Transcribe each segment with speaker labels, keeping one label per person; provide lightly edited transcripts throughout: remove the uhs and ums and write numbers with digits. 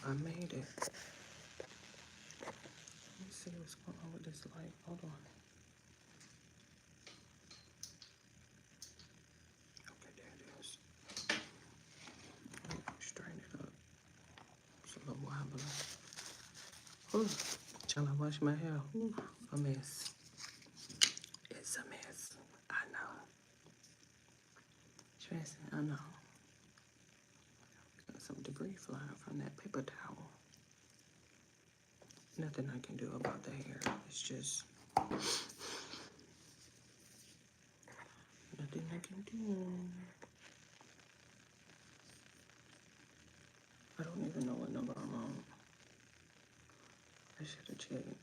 Speaker 1: I made it. Let me see what's going on with this light. Hold on. Okay, there it is. Straighten it up. It's a little wobbly. Ooh, till I wash my hair. Ooh, a mess. It's a mess. I know. Tracy, I know. Got some debris flying from that paper towel. Nothing I can do about the hair. It's just nothing I can do. I don't even know what number I'm on. I should have checked.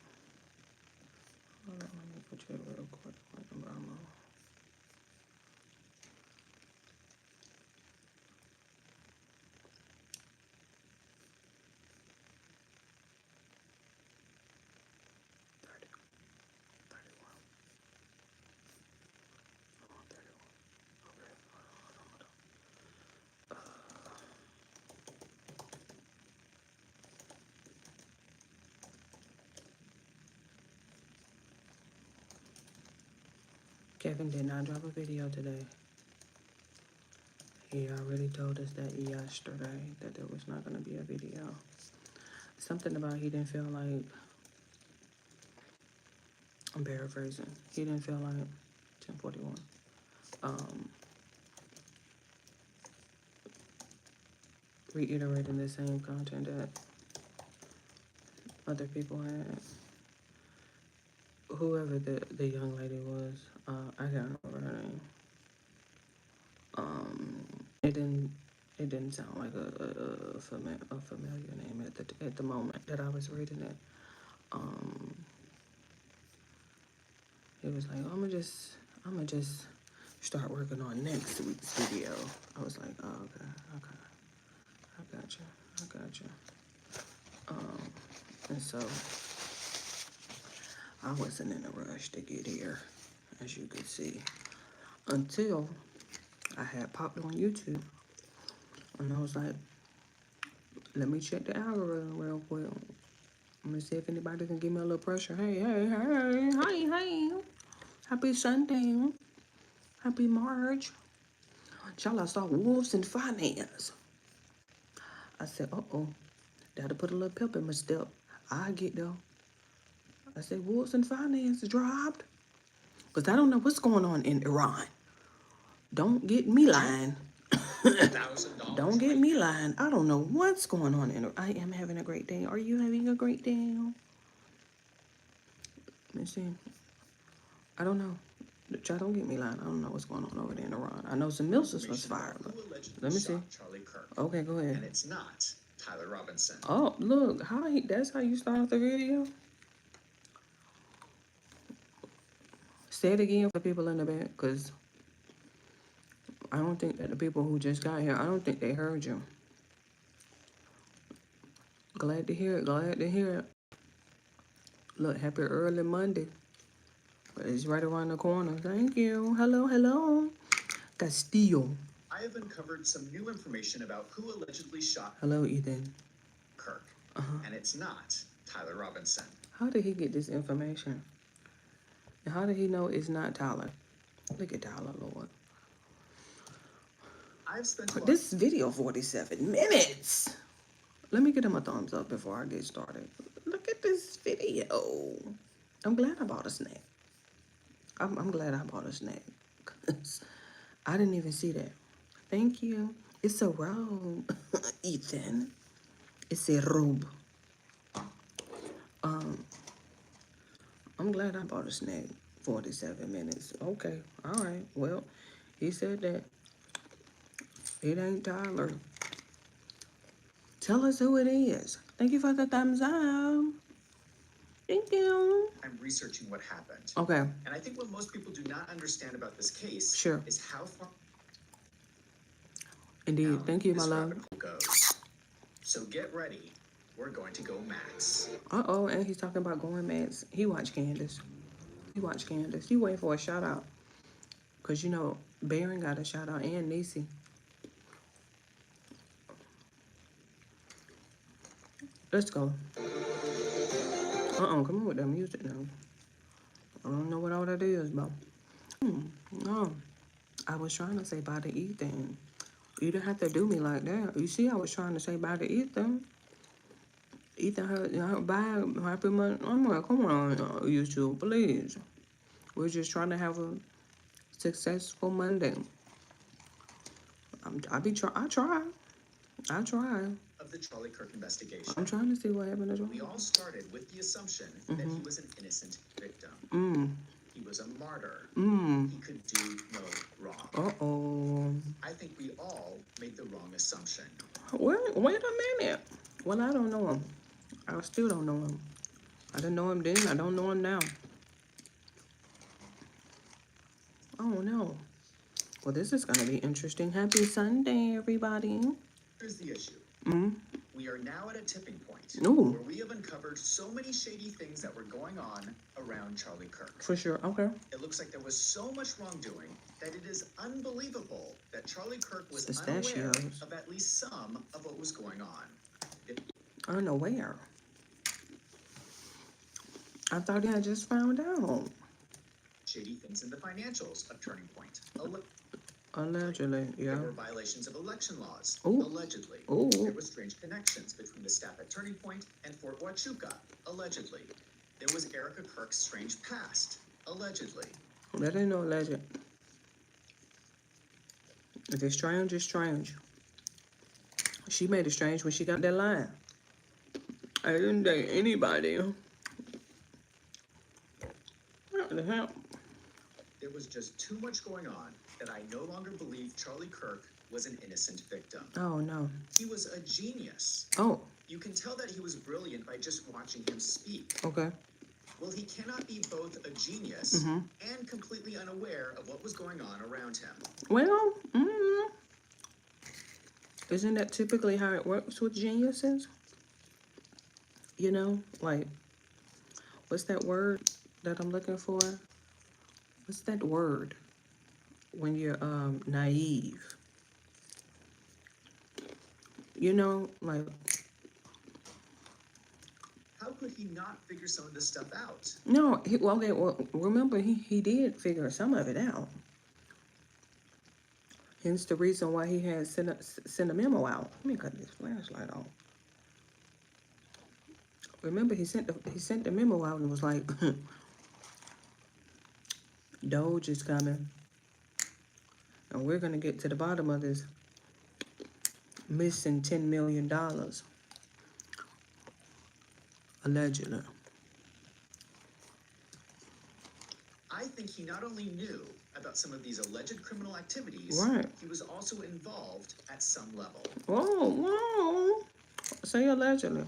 Speaker 1: Hold on, let me go check real quick what number I'm on. Kevin did not drop a video today. He already told us that yesterday that there was not going to be a video. Something about he didn't feel like, I'm paraphrasing, he didn't feel like 1041. Reiterating the same content that other people had. Whoever the young lady was, I can't remember her name. It didn't sound like a familiar name at the moment that I was reading it. It was like, I'm gonna just start working on next week's video. I was like, oh, okay, I got you. And so I wasn't in a rush to get here, as you could see, until I had popped on YouTube, and I was like, let me check the algorithm real quick. Let me see if anybody can give me a little pressure. Hey, hi. Happy Sunday. Happy March. Y'all, I saw Wolves in Finance. I said, uh-oh. That'll put a little pep in my step. I get there. I said, Wolves in Finance dropped. Because I don't know what's going on in Iran. Don't get me lying. Don't get me lying. I don't know what's going on in Iran. I am having a great day. Are you having a great day? Let me see. I don't know. Child, don't get me lying. I don't know what's going on over there in Iran. I know some missiles was fired, but let me see.
Speaker 2: Charlie Kirk.
Speaker 1: Okay, go ahead.
Speaker 2: And it's not Tyler Robinson.
Speaker 1: Oh, look. That's how you start the video? Say it again for people in the back, because I don't think that the people who just got here, I don't think they heard you. Glad to hear it. Look, happy early Monday. But it's right around the corner. Thank you. Hello. Castillo.
Speaker 2: I have uncovered some new information about who allegedly shot
Speaker 1: Hello, Ethan.
Speaker 2: Kirk. And it's not Tyler Robinson.
Speaker 1: How did he get this information? And how did he know it's not Tyler? Look at Tyler, Lord.
Speaker 2: I've spent
Speaker 1: this video 47 minutes. Let me get him a thumbs up before I get started. Look at this video. I'm glad I bought a snack. I'm glad I bought a snack. Cause I didn't even see that. Thank you. It's a robe, Ethan. It's a robe. I'm glad I bought a snack. 47 minutes. Okay. All right. Well, he said that it ain't Tyler. Tell us who it is. Thank you for the thumbs up. Thank you.
Speaker 2: I'm researching what happened.
Speaker 1: Okay.
Speaker 2: And I think what most people do not understand about this case is how far.
Speaker 1: Indeed. Thank you, my love.
Speaker 2: Goes. So get ready. We're going to go max.
Speaker 1: Uh-oh, and he's talking about going max. He watched Candace. He waiting for a shout out. Because, you know, Baron got a shout out and Niecy. Let's go. Come on with that music now. I don't know what all that is, but no. I was trying to say bye to Ethan. You didn't have to do me like that. You see, I was trying to say bye to Ethan. Ethan heard bye, happy month. I'm like, come on, YouTube, please. We're just trying to have a successful Monday. I try.
Speaker 2: Of the Charlie Kirk investigation.
Speaker 1: I'm trying to see what happened to
Speaker 2: We all started with the assumption that he was an innocent victim. He was a martyr. He could do no wrong.
Speaker 1: Uh-oh.
Speaker 2: I think we all made the wrong assumption.
Speaker 1: Wait a minute. Well, I don't know him. I still don't know him. I didn't know him then. I don't know him now. Oh, no. Well, this is going to be interesting. Happy Sunday, everybody.
Speaker 2: Here's the issue. We are now at a tipping point
Speaker 1: Ooh.
Speaker 2: where we have uncovered so many shady things that were going on around Charlie Kirk.
Speaker 1: For sure. Okay.
Speaker 2: It looks like there was so much wrongdoing that it is unbelievable that Charlie Kirk was
Speaker 1: Pistachios.
Speaker 2: unaware of at least some of what was going on.
Speaker 1: Unaware. I thought I just found out.
Speaker 2: Shady things in the financials of Turning Point.
Speaker 1: Allegedly, yeah.
Speaker 2: There were violations of election laws,
Speaker 1: Ooh.
Speaker 2: allegedly.
Speaker 1: Ooh.
Speaker 2: There were strange connections between the staff at Turning Point and Fort Huachuca, allegedly. There was Erica Kirk's strange past, allegedly.
Speaker 1: That ain't no legend. If it's strange, it's strange. She made it strange when she got that line. I didn't date anybody. What the hell?
Speaker 2: There was just too much going on that I no longer believe Charlie Kirk was an innocent victim.
Speaker 1: Oh, no.
Speaker 2: He was a genius.
Speaker 1: Oh,
Speaker 2: You can tell that he was brilliant by just watching him speak.
Speaker 1: okay.
Speaker 2: Well, he cannot be both a genius and completely unaware of what was going on around him.
Speaker 1: Well, isn't that typically how it works with geniuses? You know, like, what's that word that I'm looking for? What's that word when you're naive? You know, like,
Speaker 2: How could he not figure some of this stuff out?
Speaker 1: no, remember, he did figure some of it out. Hence the reason why he had sent a memo out. Let me cut this flashlight off. Remember, he sent the memo out and was like, Doge is coming, and we're gonna get to the bottom of this missing $10 million, allegedly.
Speaker 2: I think he not only knew about some of these alleged criminal activities,
Speaker 1: Right.
Speaker 2: he was also involved at some level.
Speaker 1: Whoa. Say allegedly.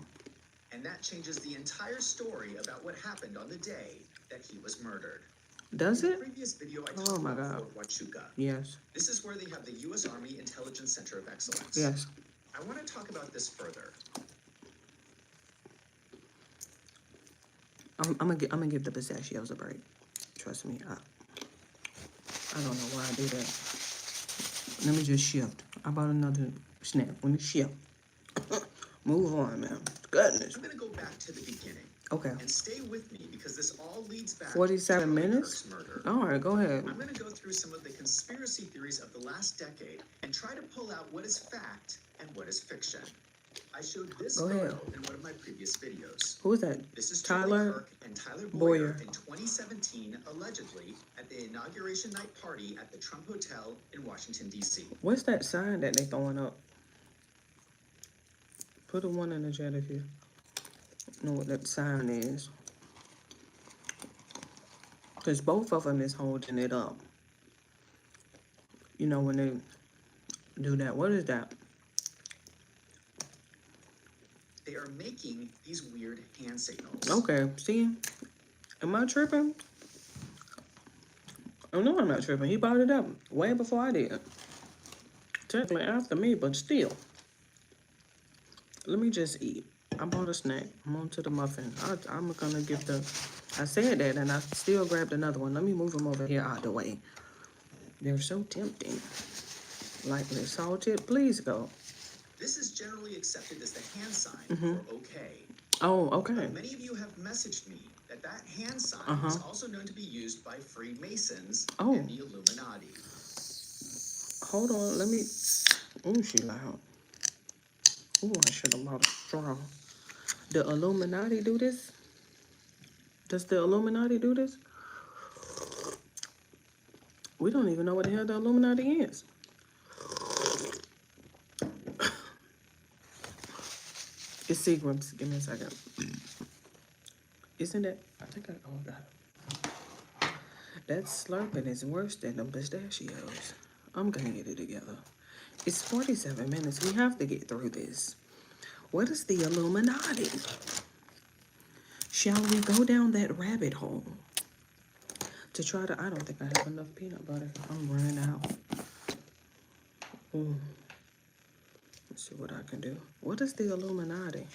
Speaker 2: And that changes the entire story about what happened on the day that he was murdered.
Speaker 1: Does
Speaker 2: In the
Speaker 1: it?
Speaker 2: previous video, I
Speaker 1: Oh
Speaker 2: talked
Speaker 1: my
Speaker 2: about
Speaker 1: God.
Speaker 2: Fort Huachuca.
Speaker 1: Yes.
Speaker 2: This is where they have the U.S. Army Intelligence Center of Excellence.
Speaker 1: Yes.
Speaker 2: I want to talk about this further.
Speaker 1: I'm gonna give the pistachios a break. Trust me. I don't know why I do that. Let me just shift. I bought another snack. Let me shift. Move on, man. Goodness.
Speaker 2: I'm going to go back to the beginning.
Speaker 1: Okay.
Speaker 2: And stay with me because this all leads back
Speaker 1: 47
Speaker 2: to Charlie
Speaker 1: minutes?
Speaker 2: Kirk's murder.
Speaker 1: All right, go ahead.
Speaker 2: I'm going to go through some of the conspiracy theories of the last decade and try to pull out what is fact and what is fiction. I showed this
Speaker 1: Go
Speaker 2: photo
Speaker 1: ahead.
Speaker 2: in one of my previous videos.
Speaker 1: Who is that?
Speaker 2: This is Charlie
Speaker 1: Tyler
Speaker 2: Kirk and Tyler
Speaker 1: Boyer.
Speaker 2: Boyer in 2017, allegedly, at the inauguration night party at the Trump Hotel in Washington, D.C.
Speaker 1: What's that sign that they throwing up? Put a one in the chat if you know what that sign is. Because both of them is holding it up. You know, when they do that. What is that?
Speaker 2: They are making these weird hand signals.
Speaker 1: Okay, see? Am I tripping? Oh, no, I'm not tripping. He brought it up way before I did. Technically after me, but still. Let me just eat. I bought a snack. I'm on to the muffin. I'm gonna give the... I said that, and I still grabbed another one. Let me move them over here out the way. They're so tempting. Lightly salted. Please go.
Speaker 2: This is generally accepted as the hand sign
Speaker 1: Mhm.
Speaker 2: for okay.
Speaker 1: Oh, okay.
Speaker 2: But many of you have messaged me that hand sign is also known to be used by Freemasons
Speaker 1: Oh.
Speaker 2: and the Illuminati.
Speaker 1: Hold on, let me. Oh, she loud. Oh, I should have bought a straw. The Illuminati do this? Does the Illuminati do this? We don't even know what the hell the Illuminati is. It's Seagram's. Give me a second. Isn't it? I think I got it. That slurping is worse than the pistachios. I'm gonna get it together. It's 47 minutes. We have to get through this. What is the Illuminati? Shall we go down that rabbit hole? To try to, I don't think I have enough peanut butter. I'm running out. Let's see what I can do. What is the Illuminati?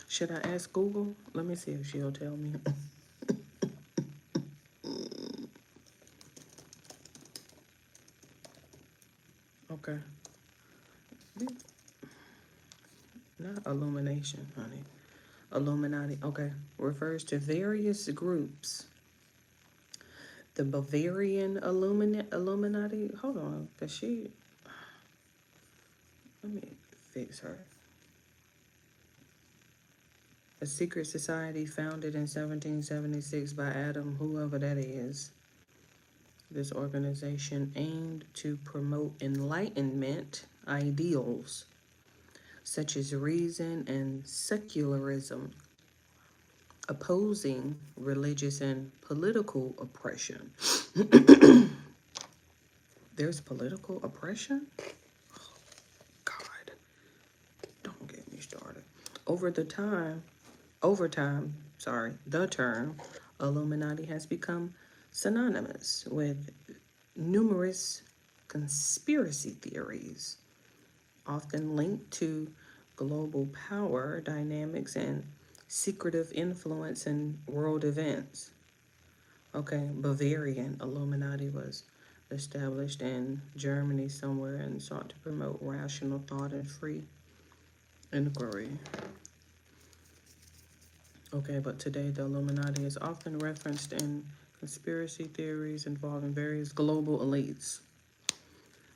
Speaker 1: Should I ask Google? Let me see if she'll tell me. Okay. Not illumination, honey. Illuminati, okay. Refers to various groups. The Bavarian Illuminati. Hold on, cause she. Let me fix her. A secret society founded in 1776 by Adam, whoever that is. This organization aimed to promote Enlightenment ideals such as reason and secularism, opposing religious and political oppression. There's political oppression? God, don't get me started. The term Illuminati has become synonymous with numerous conspiracy theories, often linked to global power dynamics and secretive influence in world events. Okay, Bavarian Illuminati was established in Germany somewhere and sought to promote rational thought and free inquiry. Okay, but today the Illuminati is often referenced in conspiracy theories involving various global elites,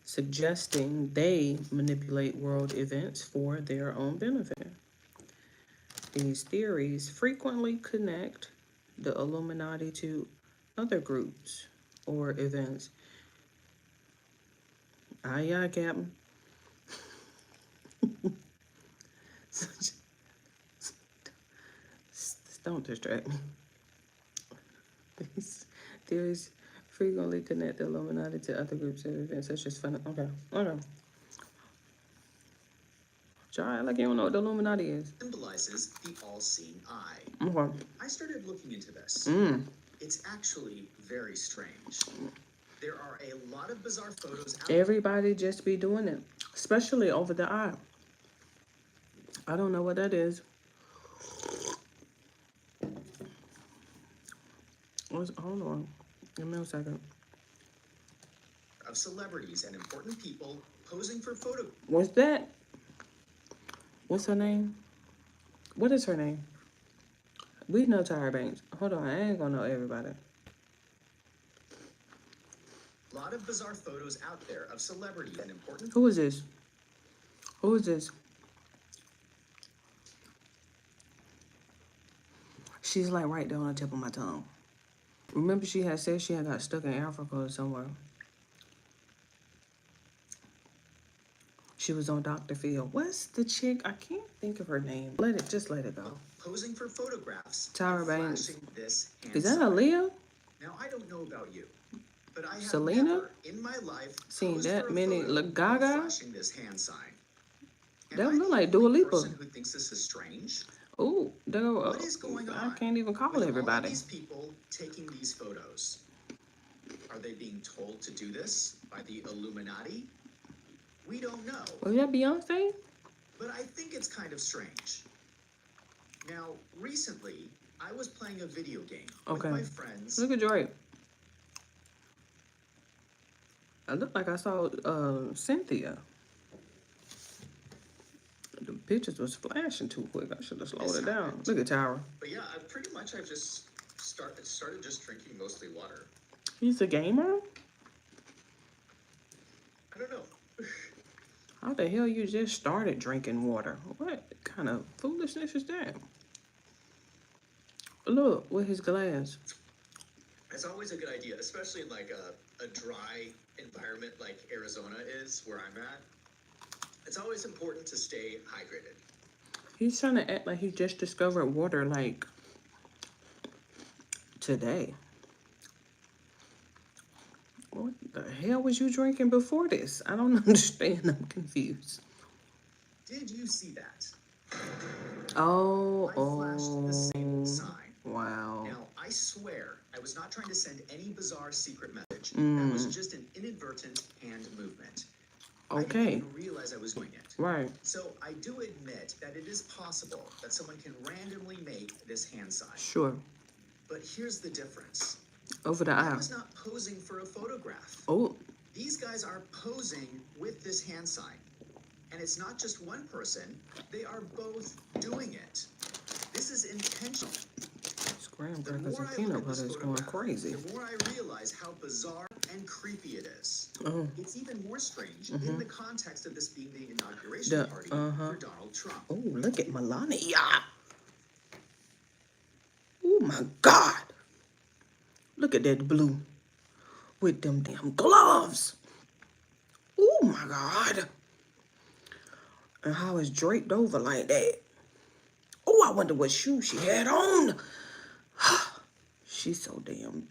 Speaker 1: suggesting they manipulate world events for their own benefit. These theories frequently connect the Illuminati to other groups or events. Aye, aye, Captain. Don't distract me. These theories frequently connect the Illuminati to other groups or events such as fun. Okay. Try like you don't know what the Illuminati is.
Speaker 2: Symbolizes the all-seeing eye.
Speaker 1: Okay.
Speaker 2: I started looking into this. It's actually very strange. There are a lot of bizarre photos out there.
Speaker 1: Everybody just be doing it, especially over the eye. I don't know what that is. Hold on. Give me a second.
Speaker 2: Of celebrities and important people posing for photo.
Speaker 1: What's that? What's her name? What is her name? We know Tyra Banks. Hold on, I ain't gonna know everybody.
Speaker 2: A lot of bizarre photos out there of celebrities and important.
Speaker 1: Who is this? Who is this? She's like right there on the tip of my tongue. Remember she had said she had got stuck in Africa or somewhere. She was on Dr. Phil. What's the chick? I can't think of her name. Let it go.
Speaker 2: Posing for photographs.
Speaker 1: Tyra Banks.
Speaker 2: This
Speaker 1: is that Aaliyah?
Speaker 2: Now I don't know about you, but I have
Speaker 1: Selena?
Speaker 2: Never in my life
Speaker 1: seen that many. Gaga?
Speaker 2: Flashing this hand sign.
Speaker 1: That look like Dua Lipa.
Speaker 2: Person who thinks this is strange.
Speaker 1: Oh,
Speaker 2: what is going on?
Speaker 1: I can't even call everybody.
Speaker 2: All these people taking these photos. Are they being told to do this by the Illuminati? We don't know.
Speaker 1: Was that Beyonce?
Speaker 2: But I think it's kind of strange. Now, recently, I was playing a video game with my friends.
Speaker 1: Look at Drake. I look like I saw Cynthia. The pictures was flashing too quick. I should have slowed
Speaker 2: This
Speaker 1: it down.
Speaker 2: happened.
Speaker 1: Look at Tyra.
Speaker 2: But yeah, I've just started just drinking mostly water.
Speaker 1: He's a gamer?
Speaker 2: I don't know.
Speaker 1: How the hell you just started drinking water? What kind of foolishness is that? Look, with his glass.
Speaker 2: It's always a good idea, especially in like a dry environment like Arizona is, where I'm at. It's always important to stay hydrated.
Speaker 1: He's trying to act like he just discovered water like today. What the hell was you drinking before this? I don't understand. I'm confused.
Speaker 2: Did you see that?
Speaker 1: Oh,
Speaker 2: I flashed the same
Speaker 1: oh,
Speaker 2: sign.
Speaker 1: wow.
Speaker 2: Now, I swear I was not trying to send any bizarre secret message. That was just an inadvertent hand movement. I didn't
Speaker 1: Okay,
Speaker 2: even realize I was doing it.
Speaker 1: right.
Speaker 2: So I do admit that it is possible that someone can randomly make this hand sign.
Speaker 1: Sure.
Speaker 2: But here's the difference.
Speaker 1: Over the
Speaker 2: I
Speaker 1: eye.
Speaker 2: was not posing for a photograph.
Speaker 1: Oh,
Speaker 2: These guys are posing with this hand sign. And it's not just one person, they are both doing it. This is intentional.
Speaker 1: scram
Speaker 2: The
Speaker 1: crackers
Speaker 2: more
Speaker 1: and
Speaker 2: I
Speaker 1: peanut
Speaker 2: look at
Speaker 1: butter
Speaker 2: this
Speaker 1: is going
Speaker 2: photograph,
Speaker 1: crazy.
Speaker 2: the more I realize how bizarre and creepy it is.
Speaker 1: Oh,
Speaker 2: It's even more strange in the context of this being the inauguration party for Donald Trump.
Speaker 1: oh, look at Melania. Oh my God. Look at that blue with them damn gloves. Oh my God. And how it's draped over like that. Oh, I wonder what shoes she had on. She's so damn.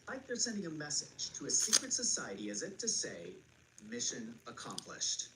Speaker 2: Like they're sending a message to a secret society as if to say, mission accomplished.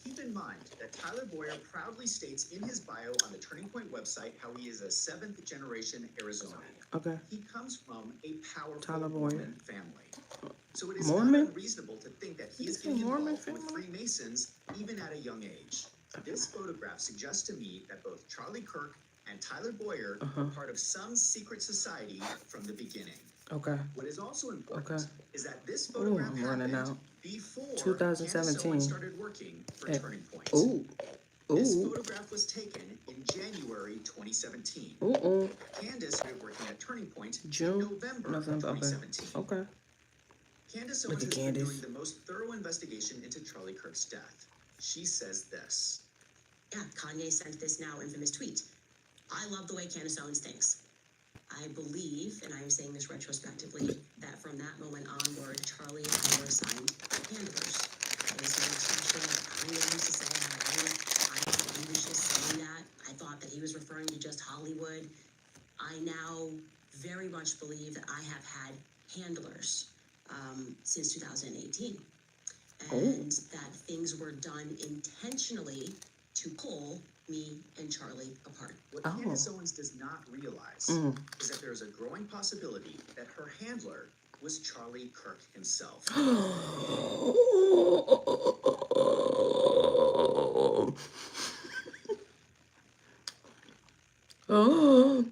Speaker 2: Keep in mind that Tyler Boyer proudly states in his bio on the Turning Point website how he is a 7th generation Arizonian.
Speaker 1: Okay.
Speaker 2: He comes from a powerful
Speaker 1: Tyler Boyer.
Speaker 2: Mormon family. So it is
Speaker 1: Mormon?
Speaker 2: not unreasonable to think that he
Speaker 1: Did
Speaker 2: is
Speaker 1: you say
Speaker 2: getting
Speaker 1: Mormon
Speaker 2: involved with
Speaker 1: family?
Speaker 2: Freemasons even at a young age. This photograph suggests to me that both Charlie Kirk and Tyler Boyer were part of some secret society from the beginning.
Speaker 1: Okay.
Speaker 2: What is also important
Speaker 1: Okay.
Speaker 2: is that this
Speaker 1: Ooh,
Speaker 2: photograph
Speaker 1: I'm running
Speaker 2: happened
Speaker 1: out.
Speaker 2: before
Speaker 1: 2017.
Speaker 2: Candace Owens started working for
Speaker 1: Eh,
Speaker 2: Turning Point.
Speaker 1: Ooh.
Speaker 2: This
Speaker 1: Ooh.
Speaker 2: photograph was taken in January 2017.
Speaker 1: Ooh.
Speaker 2: Candace started working at Turning Point
Speaker 1: June.
Speaker 2: in November of
Speaker 1: November. Okay.
Speaker 2: 2017.
Speaker 1: Okay.
Speaker 2: Candace
Speaker 1: Look
Speaker 2: Owens
Speaker 1: at
Speaker 2: has been
Speaker 1: Candace.
Speaker 2: doing the most thorough investigation into Charlie Kirk's death. She says this.
Speaker 3: Yeah, Kanye sent this now infamous tweet. I love the way Candace Owens thinks. I believe, and I am saying this retrospectively, that from that moment onward, Charlie and I were assigned handlers. It was an expression that Kanye used to say. I thought he was just saying that. I thought that he was referring to just Hollywood. I now very much believe that I have had handlers since 2018. And that things were done intentionally to pull me and Charlie apart.
Speaker 2: What Candace Owens does not realize is that there's a growing possibility that her handler was Charlie Kirk himself.
Speaker 1: Oh.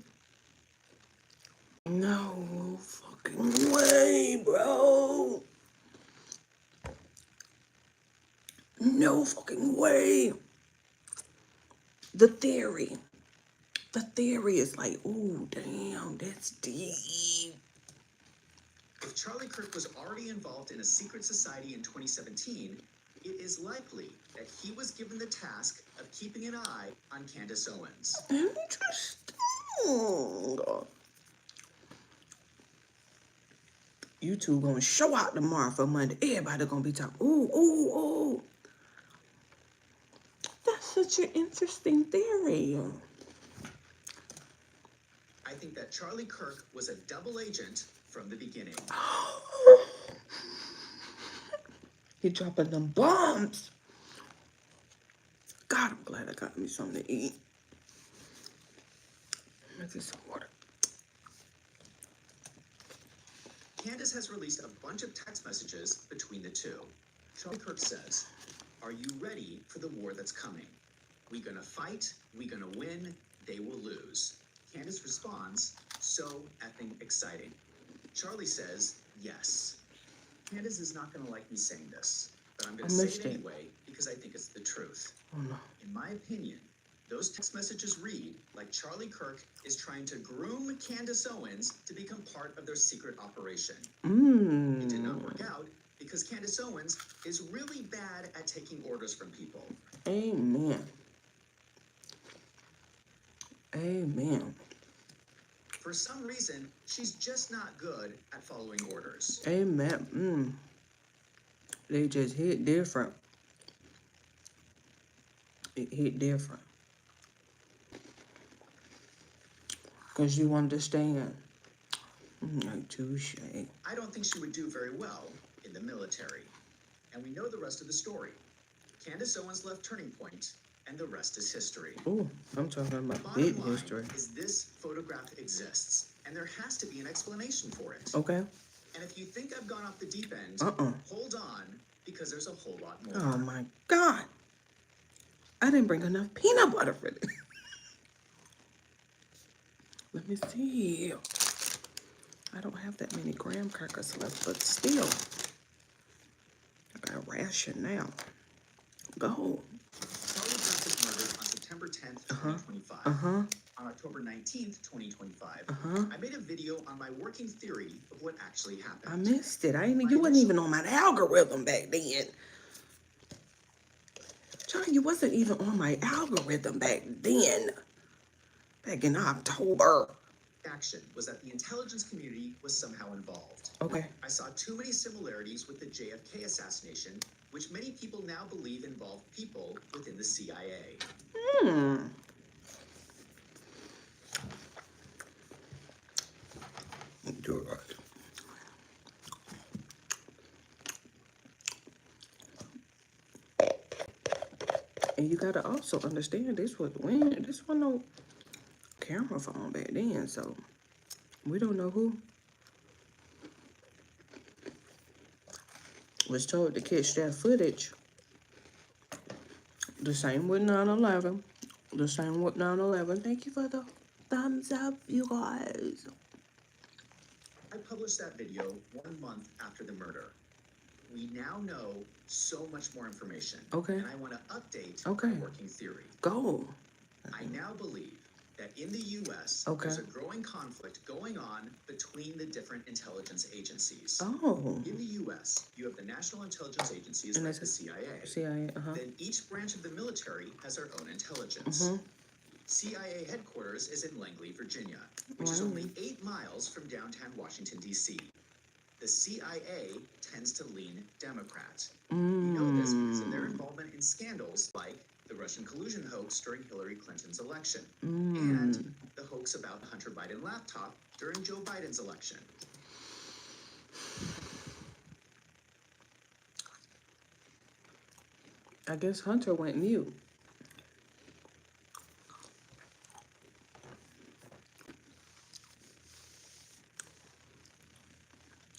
Speaker 1: No fucking way, bro. No fucking way. The theory is like, ooh, damn, that's deep.
Speaker 2: If Charlie Kirk was already involved in a secret society in 2017, it is likely that he was given the task of keeping an eye on Candace Owens.
Speaker 1: Interesting. YouTube gonna show out tomorrow for Monday. Everybody gonna be talking, ooh, ooh, ooh. That's such an interesting theory.
Speaker 2: I think that Charlie Kirk was a double agent from the beginning.
Speaker 1: He dropping them bombs. God, I'm glad I got me something to eat. Let's get some water.
Speaker 2: Candace has released a bunch of text messages between the two. Charlie Kirk says, "Are you ready for the war that's coming? We gonna fight, we gonna win, they will lose." Candace responds, "So effing exciting." Charlie says, "Yes." Candace is not gonna like me saying this, but I'm
Speaker 1: I
Speaker 2: going to say
Speaker 1: missed
Speaker 2: it
Speaker 1: it.
Speaker 2: anyway because I think it's the truth.
Speaker 1: Oh no.
Speaker 2: In my opinion, those text messages read like Charlie Kirk is trying to groom Candace Owens to become part of their secret operation. It did not work out because Candace Owens is really bad at taking orders from people.
Speaker 1: Amen. Amen.
Speaker 2: For some reason, she's just not good at following orders.
Speaker 1: Amen. They just hit different. It hit different. Because you understand. Like, touche.
Speaker 2: I don't think she would do very well in the military. And we know the rest of the story. Candace Owens left Turning Point, and the rest is history.
Speaker 1: Oh, I'm talking about
Speaker 2: Bottom
Speaker 1: big
Speaker 2: line
Speaker 1: history.
Speaker 2: is this photograph exists, and there has to be an explanation for it.
Speaker 1: Okay.
Speaker 2: And if you think I've gone off the deep end, hold on, because there's a whole lot more.
Speaker 1: Oh my God. I didn't bring enough peanut butter for this. Let me see. I don't have that many graham crackers left, but still. I got a ration now. Go.
Speaker 2: Charlie Kirk was murdered on September 10th, 2025. On October 19th, 2025, I made a video on my working theory of what actually happened.
Speaker 1: I missed it. You wasn't even on my algorithm back then. Charlie, you wasn't even on my algorithm back then. Back in October.
Speaker 2: Action was that the intelligence community was somehow involved.
Speaker 1: Okay.
Speaker 2: I saw too many similarities with the JFK assassination, which many people now believe involved people within the CIA.
Speaker 1: Good. And you gotta also understand this was no camera phone back then, so we don't know who was told to catch that footage. The same with 9/11. The same with 9/11. Thank you for the thumbs up, you guys.
Speaker 2: I published that video 1 month after the murder. We now know so much more information.
Speaker 1: Okay.
Speaker 2: And I want to update
Speaker 1: Okay.
Speaker 2: my working theory.
Speaker 1: Go.
Speaker 2: I now believe that in the U.S.,
Speaker 1: Okay.
Speaker 2: there's a growing conflict going on between the different intelligence agencies.
Speaker 1: Oh.
Speaker 2: In the U.S., you have the National Intelligence Agencies
Speaker 1: And
Speaker 2: like
Speaker 1: that's
Speaker 2: the CIA.
Speaker 1: CIA,
Speaker 2: Then each branch of the military has their own intelligence. CIA headquarters is in Langley, Virginia, which is only 8 miles from downtown Washington, D.C. The CIA tends to lean Democrat. We know this because of their involvement in scandals like the Russian collusion hoax during Hillary Clinton's election and the hoax about the Hunter Biden laptop during Joe Biden's election.
Speaker 1: I guess Hunter went mute.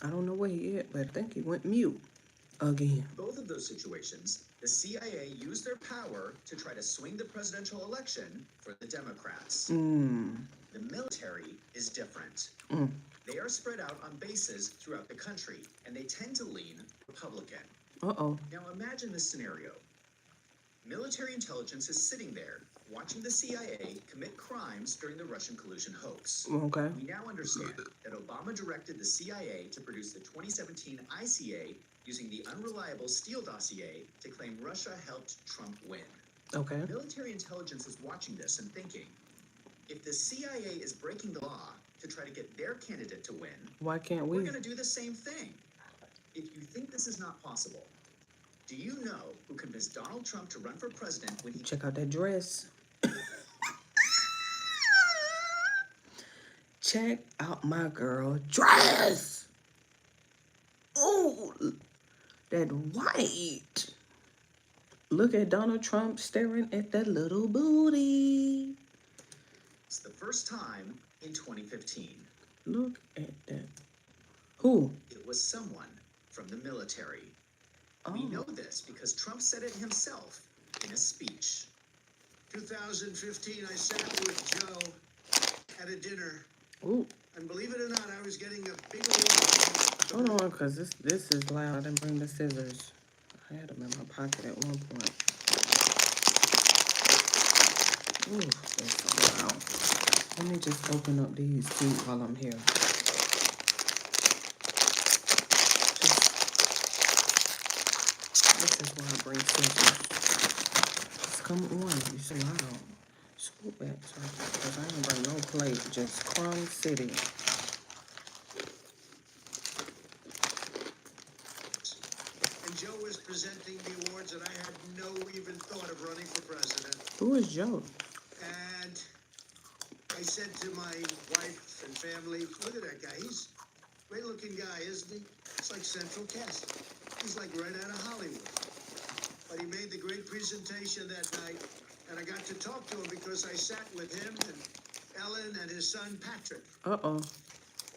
Speaker 1: I don't know where he at, but I think he went mute again.
Speaker 2: Both of those situations, the CIA used their power to try to swing the presidential election for the Democrats. The military is different. They are spread out on bases throughout the country, and they tend to lean Republican.
Speaker 1: Uh-oh.
Speaker 2: Now imagine this scenario. Military intelligence is sitting there watching the CIA commit crimes during the Russian collusion hoax.
Speaker 1: Okay.
Speaker 2: We now understand that Obama directed the CIA to produce the 2017 ICA using the unreliable Steele dossier to claim Russia helped Trump win.
Speaker 1: Okay.
Speaker 2: Military intelligence is watching this and thinking, if the CIA is breaking the law to try to get their candidate to win,
Speaker 1: Why can't
Speaker 2: we're
Speaker 1: we?
Speaker 2: going to do the same thing. If you think this is not possible, do you know who convinced Donald Trump to run for president when he...
Speaker 1: Check out that dress. Check out my girl dress. Ooh, that white. Look at Donald Trump staring at that little booty.
Speaker 2: It's the first time in 2015.
Speaker 1: Look at that. Who?
Speaker 2: It was someone from the military.
Speaker 1: Oh.
Speaker 2: We know this because Trump said it himself in a speech.
Speaker 4: 2015, I sat with Joe at a dinner,
Speaker 1: Ooh.
Speaker 4: and believe it or not, I was getting a big old...
Speaker 1: Hold on, because this is loud. I didn't bring the scissors. I I had them in my pocket at one point. Ooh, that's so loud. Let me just open up these too while I'm here. This is why I bring scissors. Just come on, you're so loud. Scoop back, because I ain't bring no plate, just Crumb City.
Speaker 4: And Joe was presenting the awards, and I had no even thought of running for president.
Speaker 1: Who is Joe?
Speaker 4: And I said to my wife and family, look at that guy. He's a great-looking guy, isn't he? It's like Central Cast. He's like right out of Hollywood. But he made the great presentation that night, and I got to talk to him because I sat with him and Ellen and his son Patrick.
Speaker 1: Uh-oh.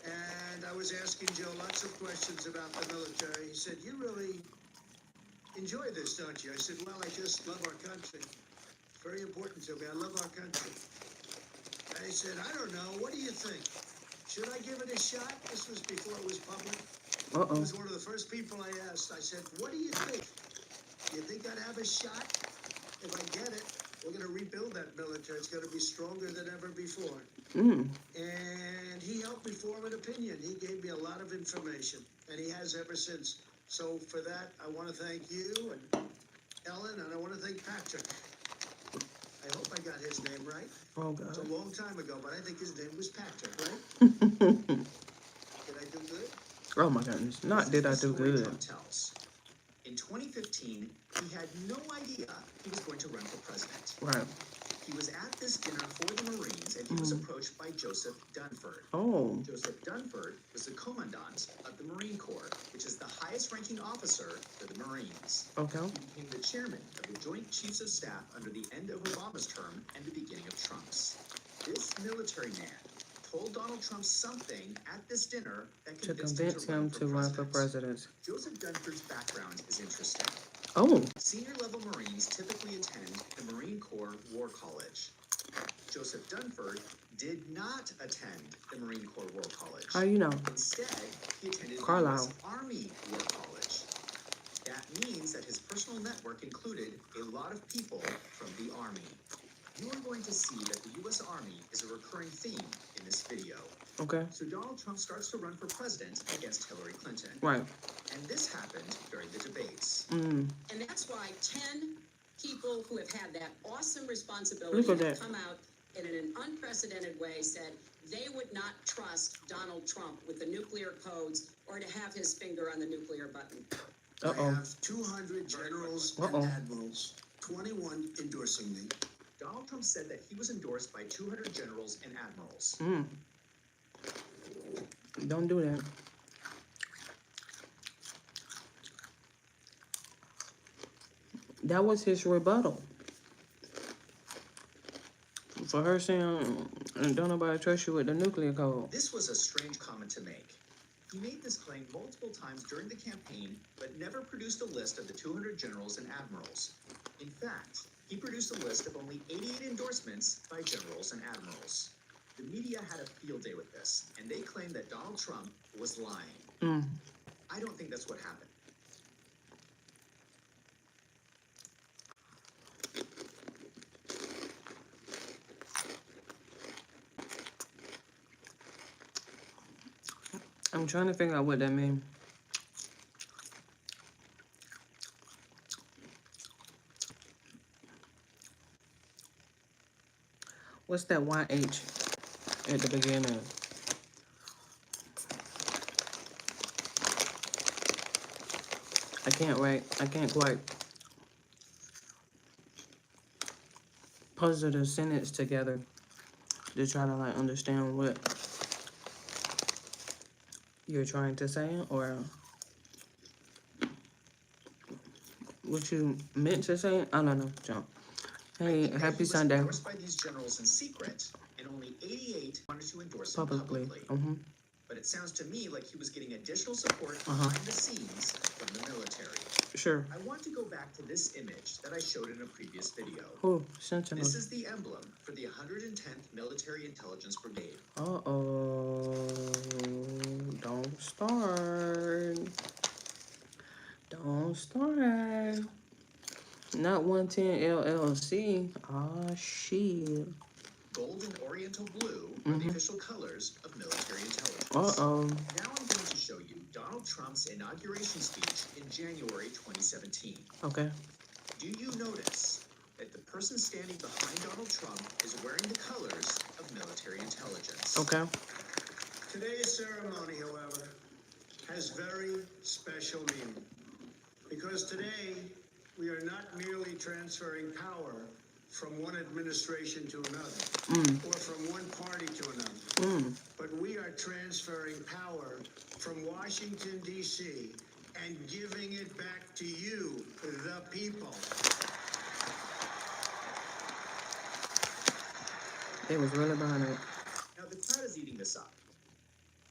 Speaker 4: And I was asking Joe lots of questions about the military. He said, you really enjoy this, don't you? I said, well, I just love our country. It's very important to me. I love our country. I said, I don't know. What do you think? Should I give it a shot? This was before it was public. He
Speaker 1: Uh-oh.
Speaker 4: was one of the first people I asked. I said, what do you think? Do you think I'd have a shot? If I get it, we're going to rebuild that military. It's going to be stronger than ever before.
Speaker 1: Mm.
Speaker 4: And he helped me form an opinion. He gave me a lot of information, and he has ever since. So for that, I want to thank you and Ellen, and I want to thank Patrick. I hope I got his name right.
Speaker 1: Oh,
Speaker 4: It's a
Speaker 1: God.
Speaker 4: long time ago, but I think his name was Patrick, right? Did I do good?
Speaker 1: Oh, my goodness. Not did I do good.
Speaker 2: Trump tells. In 2015, he had no idea he was going to run for president.
Speaker 1: Right.
Speaker 2: He was at this dinner for the Marines, and he was approached by Joseph Dunford.
Speaker 1: Oh.
Speaker 2: Joseph Dunford was the commandant of the Marine Corps, which is the highest-ranking officer for the Marines.
Speaker 1: Okay.
Speaker 2: He became the chairman of the Joint Chiefs of Staff under the end of Obama's term and the beginning of Trump's. This military man told Donald Trump something at this dinner that
Speaker 1: To
Speaker 2: convinced
Speaker 1: convince him to run for president.
Speaker 2: Joseph Dunford's background is interesting.
Speaker 1: Oh.
Speaker 2: Senior-level Marines typically attend the Marine Corps War College. Joseph Dunford did not attend the Marine Corps War College.
Speaker 1: How you know?
Speaker 2: Instead, he attended
Speaker 1: Carlisle.
Speaker 2: the U.S. Army War College. That means that his personal network included a lot of people from the Army. You are going to see that the U.S. Army is a recurring theme in this video.
Speaker 1: Okay.
Speaker 2: So Donald Trump starts to run for president against Hillary Clinton.
Speaker 1: Right.
Speaker 2: And this happened during the debates.
Speaker 1: Mm.
Speaker 3: And that's why 10 people who have had that awesome responsibility
Speaker 1: Look at
Speaker 3: have
Speaker 1: that.
Speaker 3: come out and in an unprecedented way said they would not trust Donald Trump with the nuclear codes or to have his finger on the nuclear button.
Speaker 4: I
Speaker 1: Uh-oh.
Speaker 4: have 200 generals
Speaker 1: Uh-oh.
Speaker 4: and admirals, 21 endorsing me.
Speaker 2: Donald Trump said that he was endorsed by 200 generals and admirals.
Speaker 1: Mm. Don't do that. That was his rebuttal. For her saying, don't nobody trust you with the nuclear code.
Speaker 2: This was a strange comment to make. He made this claim multiple times during the campaign, but never produced a list of the 200 generals and admirals. In fact, he produced a list of only 88 endorsements by generals and admirals. The media had a field day with this, and they claimed that Donald Trump was lying.
Speaker 1: Mm.
Speaker 2: I don't think that's what happened.
Speaker 1: I'm trying to figure out what that means. What's that YH at the beginning? I can't write. I can't quite puzzle the sentence together to try to like understand what you're trying to say or what you meant to say. I don't know, John. Hey,
Speaker 2: He
Speaker 1: happy
Speaker 2: was
Speaker 1: Sunday.
Speaker 2: endorsed by these generals in secret, and only 88 wanted to endorse him
Speaker 1: Publicly.
Speaker 2: publicly. But it sounds to me like he was getting additional support behind the scenes from the military.
Speaker 1: Sure.
Speaker 2: I want to go back to this image that I showed in a previous video.
Speaker 1: Who? Sentinel.
Speaker 2: This is the emblem for the 110th Military Intelligence Brigade.
Speaker 1: Uh-oh. Don't start. Don't start. Not 110 LLC. Ah, shit.
Speaker 2: Gold and Oriental blue are the official colors of military intelligence.
Speaker 1: Uh-oh.
Speaker 2: Now I'm going to show you Donald Trump's inauguration speech in January 2017.
Speaker 1: Okay.
Speaker 2: Do you notice that the person standing behind Donald Trump is wearing the colors of military intelligence?
Speaker 1: Okay.
Speaker 4: Today's ceremony, however, has very special meaning. Because today, we are not merely transferring power from one administration to another, or from one party to another, but we are transferring power from Washington, D.C., and giving it back to you, the people.
Speaker 1: They was really behind it.
Speaker 2: Now the crowd is eating this up,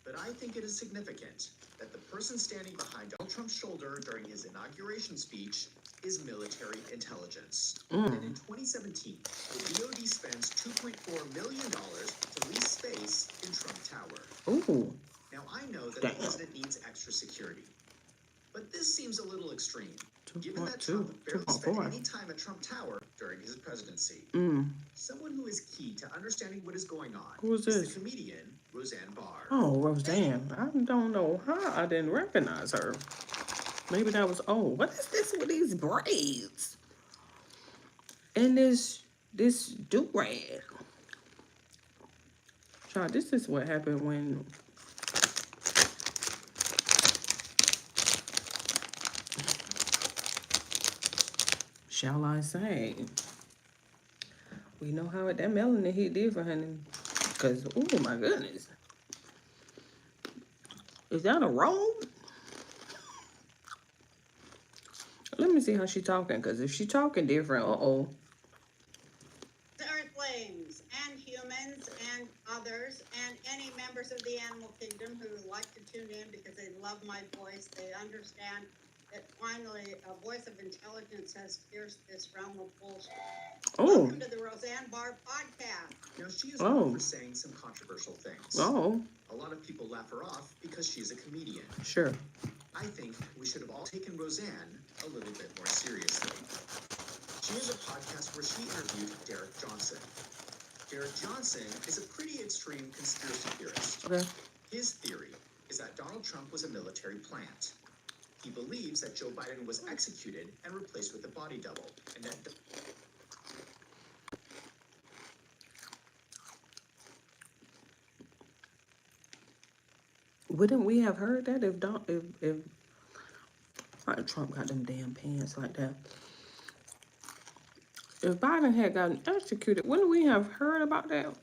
Speaker 2: but I think it is significant that the person standing behind Donald Trump's shoulder during his inauguration speech is military intelligence. And in 2017, the DoD spends $2.4 million to lease space in Trump Tower.
Speaker 1: Ooh.
Speaker 2: Now I know that
Speaker 1: Damn.
Speaker 2: the president needs extra security, but this seems a little extreme, given that
Speaker 1: 2.2,
Speaker 2: Trump barely spent
Speaker 1: 2.4.
Speaker 2: any time at Trump Tower during his presidency. Someone who is key to understanding what is going on
Speaker 1: Who is
Speaker 2: is
Speaker 1: this?
Speaker 2: the comedian Roseanne Barr.
Speaker 1: Oh, Roseanne. I don't know how I didn't recognize her. Maybe that was, oh, what is this with these braids? And this do-rag. Child, this is what happened when shall I say? We know how that melanin he did for honey. Cause oh my goodness. Is that a robe? Let me see how she talking, cause if she talking different, uh-oh.
Speaker 5: Earthlings and humans and others and any members of the animal kingdom who like to tune in because they love my voice. They understand that finally a voice of intelligence has pierced this realm of bullshit.
Speaker 1: Oh,
Speaker 5: Welcome to the Roseanne Barr podcast.
Speaker 2: Now she is known for saying some controversial things.
Speaker 1: oh,
Speaker 2: A lot of people laugh her off because she is a comedian.
Speaker 1: sure.
Speaker 2: I think we should have all taken Roseanne a little bit more seriously. She has a podcast where she interviewed Derek Johnson. Derek Johnson is a pretty extreme conspiracy theorist.
Speaker 1: Okay.
Speaker 2: His theory is that Donald Trump was a military plant. He believes that Joe Biden was executed and replaced with a body double, and that
Speaker 1: Wouldn't we have heard that if Trump got them damn pants like that? If Biden had gotten executed, wouldn't we have heard about that?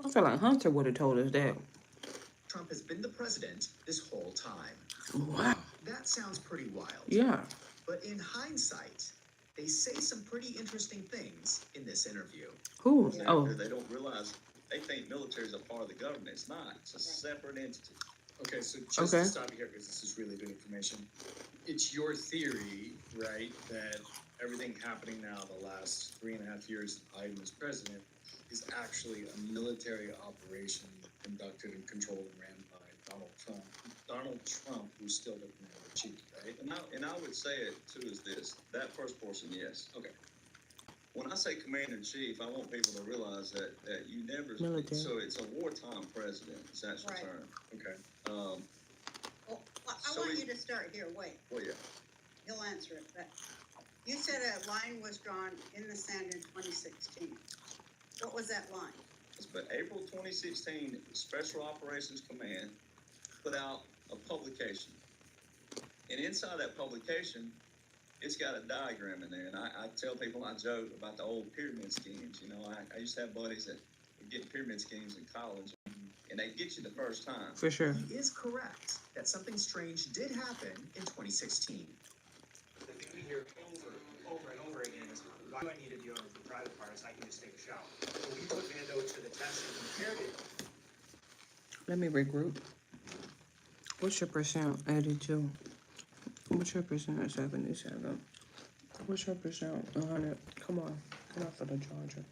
Speaker 1: I feel like Hunter would have told us that.
Speaker 2: Trump has been the president this whole time.
Speaker 1: Wow.
Speaker 2: That sounds pretty wild.
Speaker 1: Yeah.
Speaker 2: But in hindsight, they say some pretty interesting things in this interview.
Speaker 1: Who? Oh,
Speaker 6: They don't realize, they think military is a part of the government. It's not. It's a separate entity.
Speaker 7: Okay, so just
Speaker 1: Okay.
Speaker 7: to stop you here, because this is really good information. It's your theory, right, that everything happening now the last 3.5 years Biden was president is actually a military operation conducted and controlled and ran by Donald Trump. Donald Trump, who's still the commander in chief, right?
Speaker 6: And I would say it too is this, that first portion, yes.
Speaker 7: Okay.
Speaker 6: When I say commander in chief, I want people to realize that you never,
Speaker 1: Military.
Speaker 6: so it's a wartime president, is that the
Speaker 5: Right.
Speaker 6: term.
Speaker 7: Okay.
Speaker 5: Well, I
Speaker 6: So
Speaker 5: want
Speaker 6: we-
Speaker 5: you to start here. Wait,
Speaker 6: Well, yeah,
Speaker 5: he'll answer it. But you said a line was drawn in the sand in 2016. What was that line?
Speaker 6: but April 2016, Special Operations Command put out a publication. And inside that publication, it's got a diagram in there. And I tell people, I joke about the old pyramid schemes. You know, I used to have buddies that would get pyramid schemes in college, and they get you the first time.
Speaker 1: for sure.
Speaker 2: He is correct that something strange did happen in 2016.
Speaker 8: The thing we hear over and over again is, why do I need a deodorant for private parts? I can just take a shower. So we put Mando to the test and compared it.
Speaker 1: Let me regroup. What's your percent? 82. What's your percent? 77. What's your percent? 100. Come on. Come on for the charger.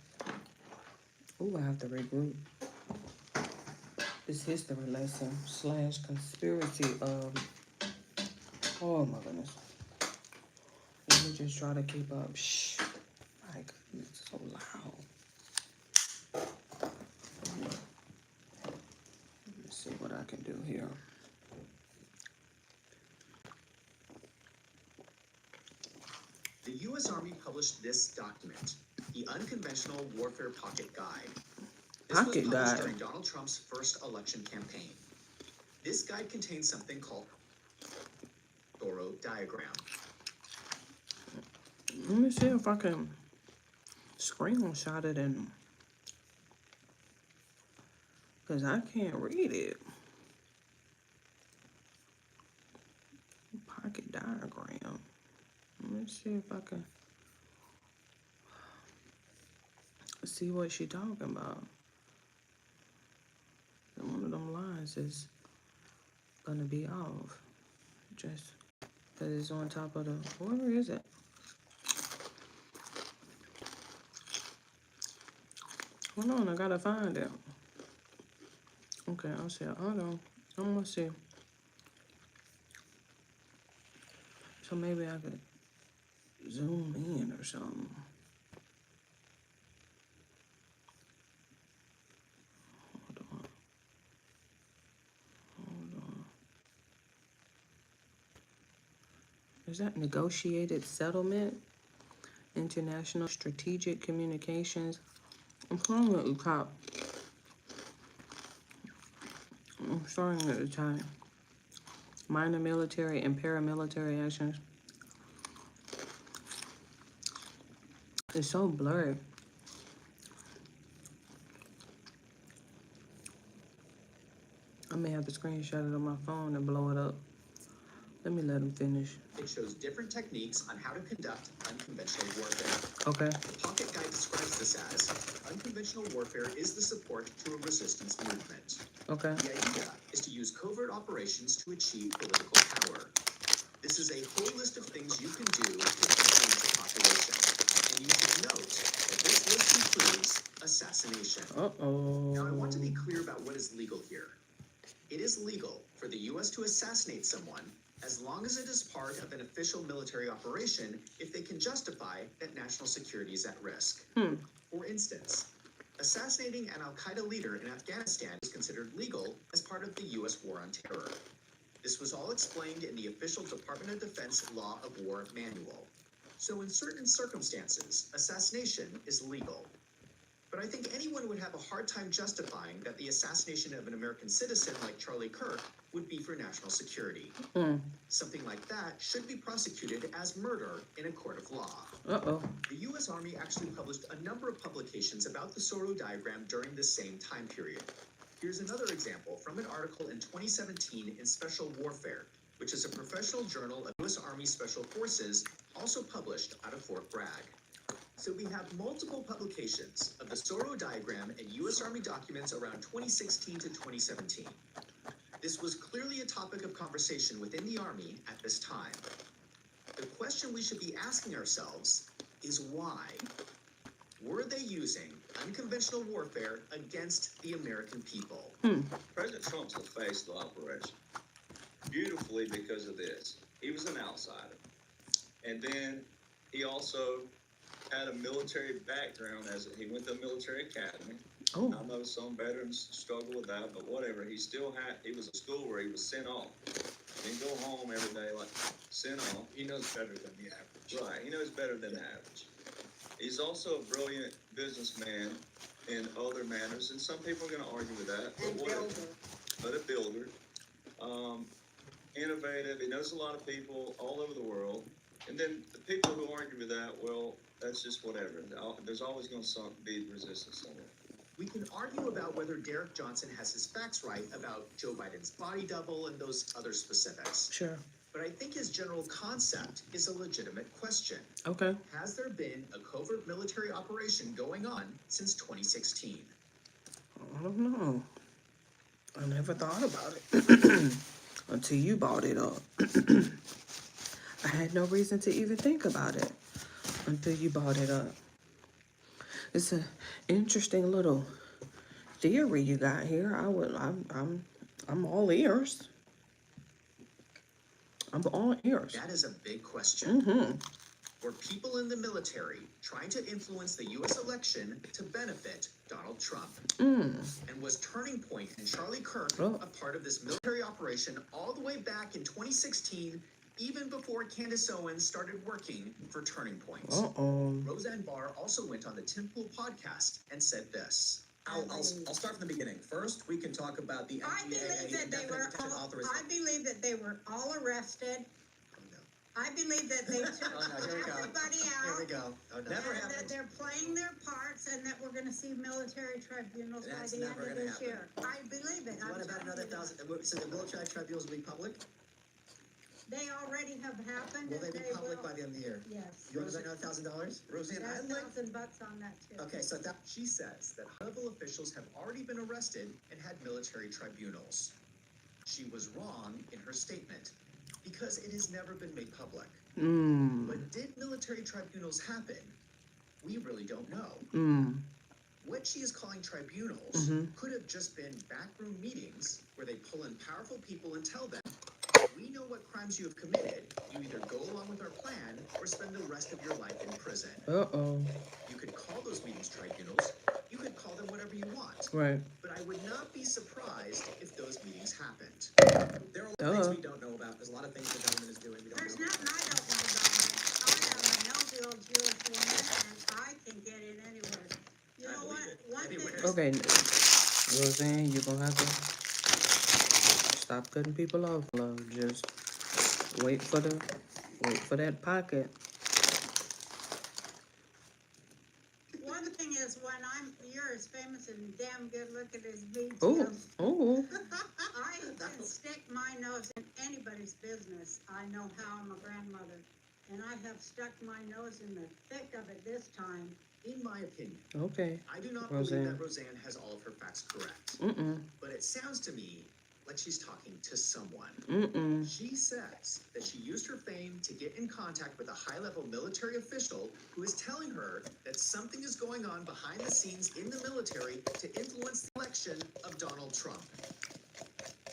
Speaker 1: Ooh, I have to regroup. This history lesson / conspiracy Oh my goodness. Let me just try to keep up. Shh. My goodness, it's so loud. Let's see what I can do here.
Speaker 2: The U.S. Army published this document, the Unconventional Warfare Pocket Guide. This was
Speaker 1: Pocket
Speaker 2: published
Speaker 1: guide.
Speaker 2: during Donald Trump's first election campaign. This guide contains something called Thorough diagram.
Speaker 1: Let me see if I can screenshot it and because I can't read it. Pocket diagram. Let me see if I can see what she talking about. And one of them lines is gonna be off. Just because it's on top of the, where is it? Hold on, I gotta find it. Okay, I'll see. Hold on. I'm gonna see. So maybe I could zoom in or something. Hold on. Hold on. Is that negotiated settlement? International strategic communications. I'm calling it UCOP. I'm starting at the time. Minor military and paramilitary actions. It's so blurry. I may have to screenshot it on my phone and blow it up. Let me let him finish.
Speaker 2: It shows different techniques on how to conduct unconventional warfare.
Speaker 1: Okay.
Speaker 2: The Pocket Guide describes this as unconventional warfare is the support to a resistance movement.
Speaker 1: Okay.
Speaker 2: The idea is to use covert operations to achieve political power. This is a whole list of things you can do to influence the population. And you should note that this list includes assassination.
Speaker 1: Uh-oh.
Speaker 2: Now, I want to be clear about what is legal here. It is legal for the U.S. to assassinate someone as long as it is part of an official military operation if they can justify that national security is at risk. For instance, assassinating an al-Qaeda leader in Afghanistan is considered legal as part of the U.S. war on terror. This was all explained in the official Department of Defense Law of War Manual. So in certain circumstances, assassination is legal. But I think anyone would have a hard time justifying that the assassination of an American citizen like Charlie Kirk would be for national security. Something like that should be prosecuted as murder in a court of law.
Speaker 1: Uh-oh.
Speaker 2: The U.S. Army actually published a number of publications about the Thorough diagram during this same time period. Here's another example from an article in 2017 in Special Warfare, which is a professional journal of U.S. Army Special Forces, also published out of Fort Bragg. So we have multiple publications of the Thorough diagram and U.S. Army documents around 2016 to 2017. This was clearly a topic of conversation within the Army at this time. The question we should be asking ourselves is why? Were they using unconventional warfare against the American people?
Speaker 6: President Trump's the face of the operation. Beautifully because of this. He was an outsider. And then he also had a military background he went to a military academy.
Speaker 1: Oh.
Speaker 6: I know some veterans struggle with that, but whatever. He was a school where he was sent off. He didn't go home every day, like sent off.
Speaker 7: He knows better than the average.
Speaker 6: Right, he knows better than the average. He's also a brilliant businessman in other manners, and some people are going to argue with that. But
Speaker 5: And
Speaker 6: whatever.
Speaker 5: builder.
Speaker 6: But a builder. Innovative. He knows a lot of people all over the world. And then the people who argue with that, well, that's just whatever. There's always going to be resistance somewhere.
Speaker 2: We can argue about whether Derek Johnson has his facts right about Joe Biden's body double and those other specifics.
Speaker 1: Sure.
Speaker 2: But I think his general concept is a legitimate question.
Speaker 1: Okay.
Speaker 2: Has there been a covert military operation going on since 2016?
Speaker 1: I don't know. I never thought about it until you brought it up. I had no reason to even think about it until you brought it up. It's an interesting little theory you got here. I'm all ears. I'm all ears.
Speaker 2: That is a big question.
Speaker 1: Mm-hmm.
Speaker 2: Were people in the military trying to influence the U.S. election to benefit Donald Trump?
Speaker 1: Mm.
Speaker 2: And was Turning Point and Charlie Kirk
Speaker 1: Oh.
Speaker 2: a part of this military operation all the way back in 2016, even before Candace Owens started working for Turning Point?
Speaker 1: Uh-oh.
Speaker 2: Roseanne Barr also went on the Tim Pool podcast and said this.
Speaker 9: I'll start from the beginning. First, we can talk about the
Speaker 5: I believe that they were
Speaker 9: indefinite
Speaker 5: all,
Speaker 9: authorization.
Speaker 5: I believe that they were all arrested. I believe that they took
Speaker 9: Oh, no, here we go.
Speaker 5: everybody
Speaker 9: Here we
Speaker 5: out.
Speaker 9: go. Oh, no.
Speaker 5: And
Speaker 9: Never
Speaker 5: that
Speaker 9: happened.
Speaker 5: they're playing their parts and that we're gonna see military tribunals by
Speaker 9: That's
Speaker 5: the end
Speaker 9: never
Speaker 5: of
Speaker 9: gonna
Speaker 5: this
Speaker 9: happen.
Speaker 5: year. I believe it. I'm
Speaker 9: What about
Speaker 5: telling
Speaker 9: another
Speaker 5: you that.
Speaker 9: 1,000? So the military tribunals will be public?
Speaker 5: They already have happened.
Speaker 9: Will they
Speaker 5: and
Speaker 9: be public
Speaker 5: will.
Speaker 9: by the end of the year?
Speaker 5: Yes.
Speaker 9: You want to bet another $1,000?
Speaker 2: Roseanne,
Speaker 5: That's
Speaker 2: I like
Speaker 5: $1,000 on that too.
Speaker 9: Okay, so that
Speaker 2: She says that high-level officials have already been arrested and had military tribunals. She was wrong in her statement because it has never been made public.
Speaker 1: Mm.
Speaker 2: But did military tribunals happen? We really don't know.
Speaker 1: Mm.
Speaker 2: What she is calling tribunals
Speaker 1: Mhm.
Speaker 2: could have just been backroom meetings where they pull in powerful people and tell them, we know what crimes you have committed. You either go along with our plan or spend the rest of your life in prison.
Speaker 1: Uh-oh.
Speaker 2: You could call those meetings tribunals. You could call them whatever you want.
Speaker 1: Right.
Speaker 2: But I would not be surprised if those meetings happened.
Speaker 9: there are a lot of
Speaker 1: Duh.
Speaker 9: things we don't know about. There's a lot of things the government is doing. We don't
Speaker 5: There's
Speaker 9: know.
Speaker 5: nothing I don't know about it. I am a nosy old Jewish woman and I can get in anywhere. You
Speaker 9: I
Speaker 5: know
Speaker 9: believe
Speaker 5: what?
Speaker 9: it.
Speaker 5: One thing.
Speaker 9: Anywhere.
Speaker 1: Okay, Roseanne, you're gonna have to stop cutting people off, love. Just wait for that pocket.
Speaker 5: One thing is when you're as famous and damn good looking as me,
Speaker 1: Oh,
Speaker 5: Tim,
Speaker 1: oh.
Speaker 5: I can stick my nose in anybody's business. I know how I'm a grandmother. And I have stuck my nose in the thick of it this time.
Speaker 2: In my opinion,
Speaker 1: Okay.
Speaker 2: I do not
Speaker 1: Roseanne.
Speaker 2: believe that Roseanne has all of her facts correct.
Speaker 1: Mm-mm.
Speaker 2: But it sounds to me like she's talking to someone.
Speaker 1: Mm-mm.
Speaker 2: She says that she used her fame to get in contact with a high-level military official who is telling her that something is going on behind the scenes in the military to influence the election of Donald Trump.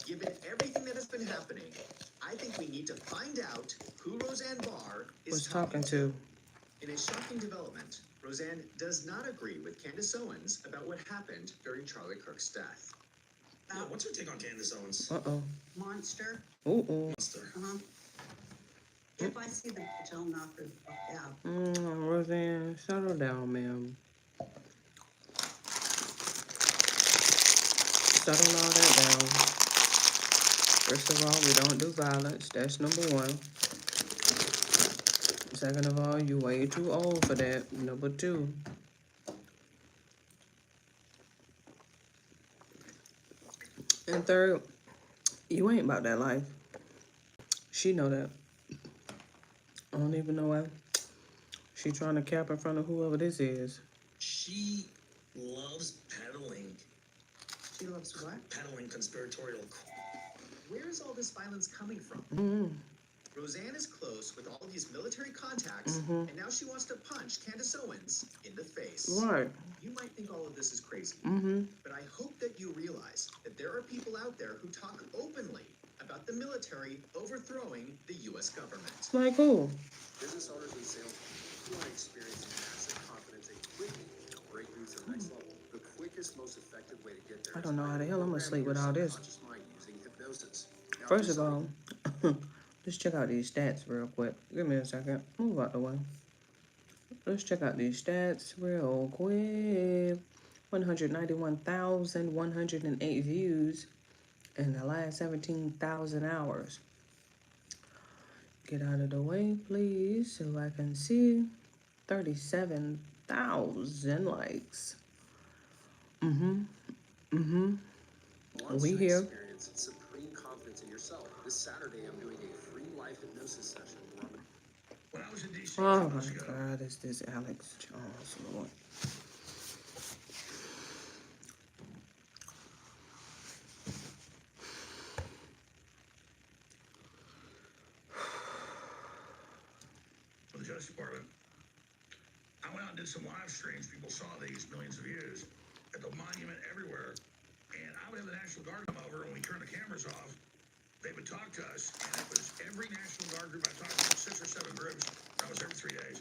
Speaker 2: Given everything that has been happening, I think we need to find out who Roseanne Barr is
Speaker 1: Was talking to.
Speaker 2: In a shocking development, Roseanne does not agree with Candace Owens about what happened during Charlie Kirk's death.
Speaker 8: Yeah, what's your take on Candace Owens?
Speaker 1: Uh-oh.
Speaker 5: Monster.
Speaker 1: Uh-oh.
Speaker 8: Monster.
Speaker 5: Uh-huh. If I see the bitch, I'll knock her the fuck out.
Speaker 1: Roseanne, settle down, ma'am. Settle all that down. First of all, we don't do violence. That's number one. Second of all, you way too old for that. Number two. And third, you ain't about that life. She know that. I don't even know why she trying to cap in front of whoever this is.
Speaker 8: She loves peddling
Speaker 2: She loves what?
Speaker 8: conspiratorial.
Speaker 2: Where is all this violence coming from?
Speaker 1: Mm-hmm.
Speaker 2: Roseanne is close with all these military contacts,
Speaker 1: Mhm.
Speaker 2: and now she wants to punch Candace Owens in the face.
Speaker 1: Right.
Speaker 2: You might think all of this is crazy,
Speaker 1: Mm-hmm.
Speaker 2: but I hope that you realize that there are people out there who talk openly about the military overthrowing the U.S. government.
Speaker 1: Like who?
Speaker 10: Business owners and salespeople who are experiencing massive confidence and quickly breakthrough to the next level. The quickest, most effective way to get there
Speaker 1: I
Speaker 10: is
Speaker 1: don't know
Speaker 10: by
Speaker 1: how the hell I'm gonna
Speaker 10: programming
Speaker 1: sleep with
Speaker 10: your
Speaker 1: all this.
Speaker 10: subconscious mind using hypnosis. Now,
Speaker 1: First
Speaker 10: this
Speaker 1: of all, let's check out these stats real quick. Give me a second. Move out the way. Let's check out these stats real quick. 191,108 views in the last 17,000 hours. Get out of the way, please, so I can see. 37,000 likes.
Speaker 10: wants
Speaker 1: We
Speaker 10: to
Speaker 1: here.
Speaker 10: experience supreme confidence in yourself. This Saturday, I'm doing a free life hypnosis session.
Speaker 8: When I was in DC,
Speaker 1: Oh my God, it's this Alex Jones, Lord.
Speaker 8: for the Justice Department, I went out and did some live streams. People saw these millions of views at the monument everywhere. And I would have the National Guard come over and we turn the cameras off.
Speaker 11: they would talk to us, and it was every National Guard group I talked to, 6 or 7 groups, that was every 3 days.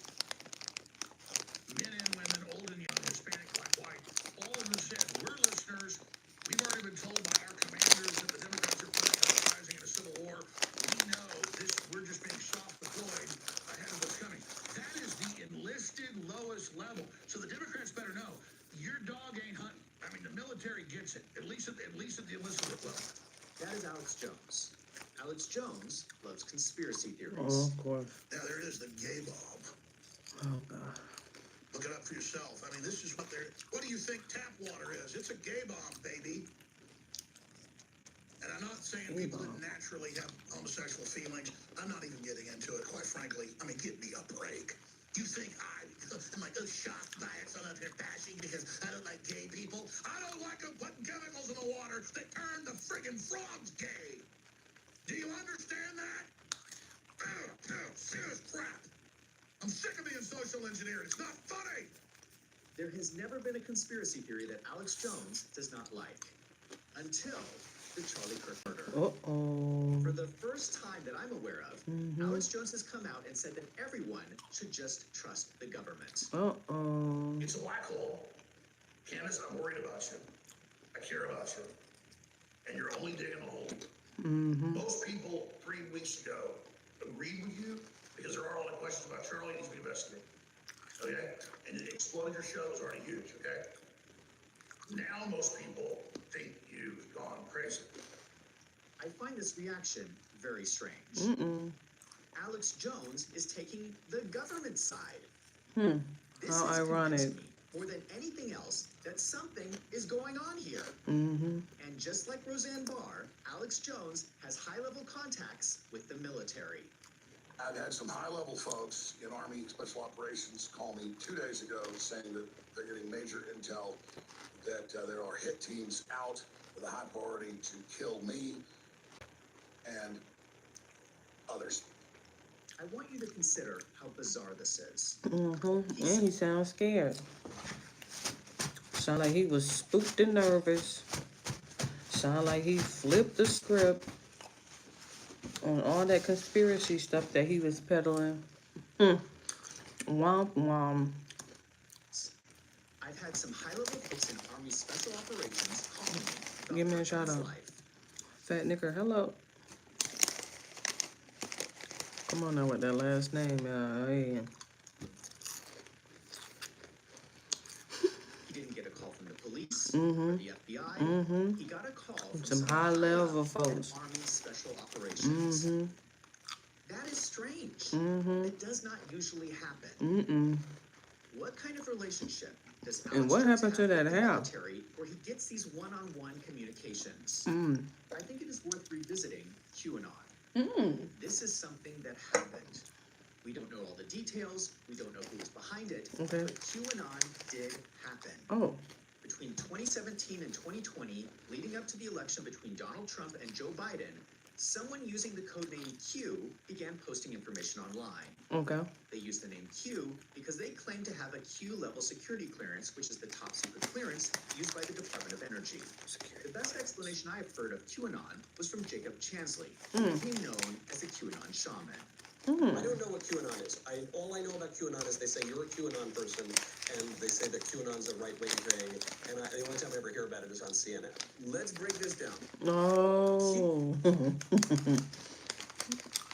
Speaker 11: Men and women, old and young, Hispanic, black, white, all of them said, we're listeners. We've already been told by our commanders that the Democrats are planning on uprising in a civil war. We know this, we're just being soft deployed ahead of what's coming. That is the enlisted lowest level. So the Democrats better know, your dog ain't hunting. I mean, the military gets it, at least at the enlisted level.
Speaker 2: That is Alex Jones. Alex Jones loves conspiracy
Speaker 1: Oh,
Speaker 2: theories.
Speaker 1: of course.
Speaker 11: Now, there it is, the gay bomb.
Speaker 1: Oh, God.
Speaker 11: Look it up for yourself. I mean, this is what what do you think tap water is? It's a gay bomb, baby. And I'm not saying people that naturally have homosexual feelings. I'm not even getting into it, quite frankly. I mean, give me a break. You think I'm like, shocked by it, so I'm up here bashing because I don't like gay people? I don't like them putting chemicals in the water that turn the friggin' frogs gay. Do you understand that? Serious crap. I'm sick of being social engineered. It's not funny.
Speaker 2: There has never been a conspiracy theory that Alex Jones does not like. Until the Charlie Kirk murder.
Speaker 1: Uh-oh.
Speaker 2: For the first time that I'm aware of, Alex Jones has come out and said that everyone should just trust the government.
Speaker 1: Uh-oh.
Speaker 11: It's a black hole. Candace, I'm worried about you. I care about you. And you're only digging a hole. Most people 3 weeks ago agreed with you because there are a lot of questions about Charlie needs to be investigated. Okay? And the exposure show is already huge, okay? Now most people think you've gone crazy.
Speaker 2: I find this reaction very strange. Alex Jones is taking the government side. This
Speaker 1: How
Speaker 2: has
Speaker 1: ironic.
Speaker 2: convinced me, more than anything else, that something is going on here.
Speaker 1: Mm-hmm.
Speaker 2: And just like Roseanne Barr, Alex Jones has high-level contacts with the military.
Speaker 11: I've had some high-level folks in Army Special Operations call me 2 days ago saying that they're getting major intel that there are hit teams out with a high priority to kill me and others.
Speaker 2: I want you to consider how bizarre this is.
Speaker 1: And he sounds scared. Sound like he was spooked and nervous. Sound like he flipped the script on all that conspiracy stuff that he was peddling. Womp womp.
Speaker 2: I've had some high-level folks in Army Special Operations call me about
Speaker 1: Give me a
Speaker 2: their
Speaker 1: shout
Speaker 2: past
Speaker 1: out.
Speaker 2: life.
Speaker 1: Fat Nicker, hello. Come on now with that last name, hey.
Speaker 2: He didn't get a call from the police or the FBI. He got a call from
Speaker 1: Some
Speaker 2: someone
Speaker 1: high-level
Speaker 2: up in
Speaker 1: folks.
Speaker 2: Army Special Operations. That is strange. It does not usually happen. What kind of relationship does Alex
Speaker 1: And what
Speaker 2: Jones
Speaker 1: happened to
Speaker 2: have
Speaker 1: that
Speaker 2: with the
Speaker 1: house?
Speaker 2: military where he gets these one-on-one communications? I think it is worth revisiting QAnon. This is something that happened. We don't know all the details. We don't know who was behind it.
Speaker 1: Okay.
Speaker 2: But QAnon did happen.
Speaker 1: Oh.
Speaker 2: Between 2017 and 2020, leading up to the election between Donald Trump and Joe Biden, someone using the codename Q began posting information online.
Speaker 1: Okay.
Speaker 2: They used the name Q because they claimed to have a Q-level security clearance, which is the top secret clearance used by the Department of Energy. The best explanation I have heard of QAnon was from Jacob Chansley, who became known as the QAnon shaman.
Speaker 12: I don't know what QAnon is. All I know about QAnon is they say you're a QAnon person, and they say that QAnon's a right-wing thing, and the only time I ever hear about it is on CNN. Let's break this down.
Speaker 1: Oh.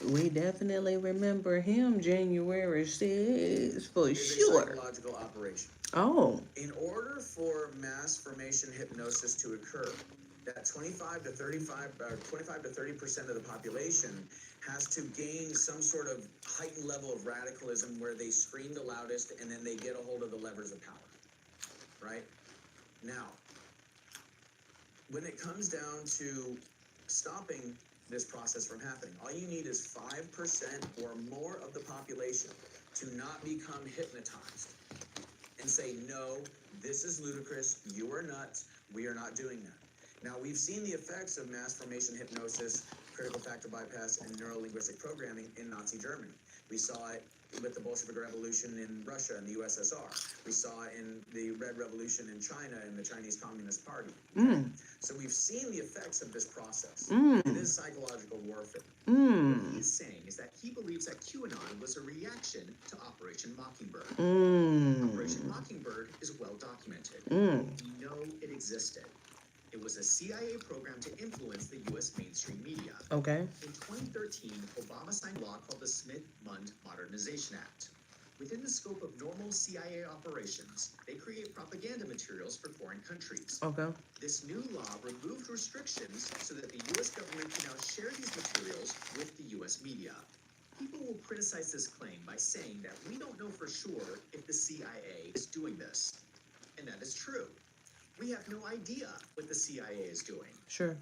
Speaker 1: We definitely remember him January 6th for
Speaker 12: It's a
Speaker 1: sure.
Speaker 12: psychological operation.
Speaker 1: Oh.
Speaker 12: In order for mass formation hypnosis to occur, that 25 to 30% of the population has to gain some sort of heightened level of radicalism where they scream the loudest and then they get a hold of the levers of power. Right? Now, when it comes down to stopping this process from happening, all you need is 5% or more of the population to not become hypnotized and say, no, this is ludicrous, you are nuts, we are not doing that. Now, we've seen the effects of mass formation hypnosis critical factor bypass, and neurolinguistic programming in Nazi Germany. We saw it with the Bolshevik Revolution in Russia and the USSR. We saw it in the Red Revolution in China and the Chinese Communist Party. So we've seen the effects of this process. It is psychological warfare.
Speaker 2: What he's saying is that he believes that QAnon was a reaction to Operation Mockingbird. Operation Mockingbird is well documented. We know it existed. It was a CIA program to influence the U.S. mainstream media.
Speaker 1: Okay.
Speaker 2: In 2013, Obama signed a law called the Smith-Mundt Modernization Act. Within the scope of normal CIA operations, they create propaganda materials for foreign countries.
Speaker 1: Okay.
Speaker 2: This new law removed restrictions so that the U.S. government can now share these materials with the U.S. media. People will criticize this claim by saying that we don't know for sure if the CIA is doing this. And that is true. We have no idea what the CIA is doing.
Speaker 1: Sure.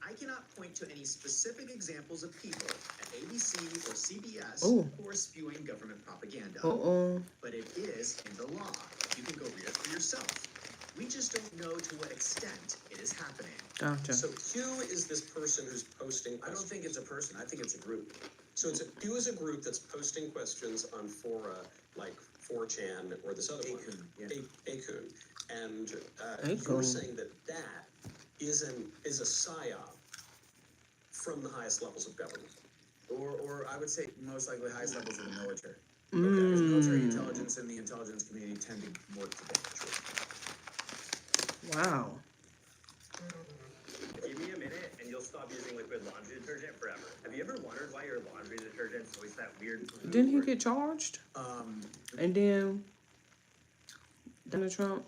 Speaker 2: I cannot point to any specific examples of people at ABC or CBS
Speaker 1: Ooh.
Speaker 2: who are spewing government propaganda. But it is in the law. You can go read it for yourself. We just don't know to what extent it is happening.
Speaker 1: Gotcha.
Speaker 10: So Q is this person who's posting
Speaker 12: I don't
Speaker 10: questions.
Speaker 12: think it's a person. I think it's a group.
Speaker 10: So Q is a group that's posting questions on fora like 4chan or this other one.
Speaker 12: Acun, yeah.
Speaker 10: Acun. And
Speaker 1: Acun.
Speaker 10: you're saying that is a psyop from the highest levels of government.
Speaker 12: Or I would say most likely highest levels of the military. Because military intelligence and the intelligence community tend to work together.
Speaker 1: Wow.
Speaker 13: Give me a minute and you'll stop using liquid laundry detergent forever. Have you ever wondered why your laundry detergent's always that weird blue?
Speaker 1: Didn't he get charged? And then Donald Trump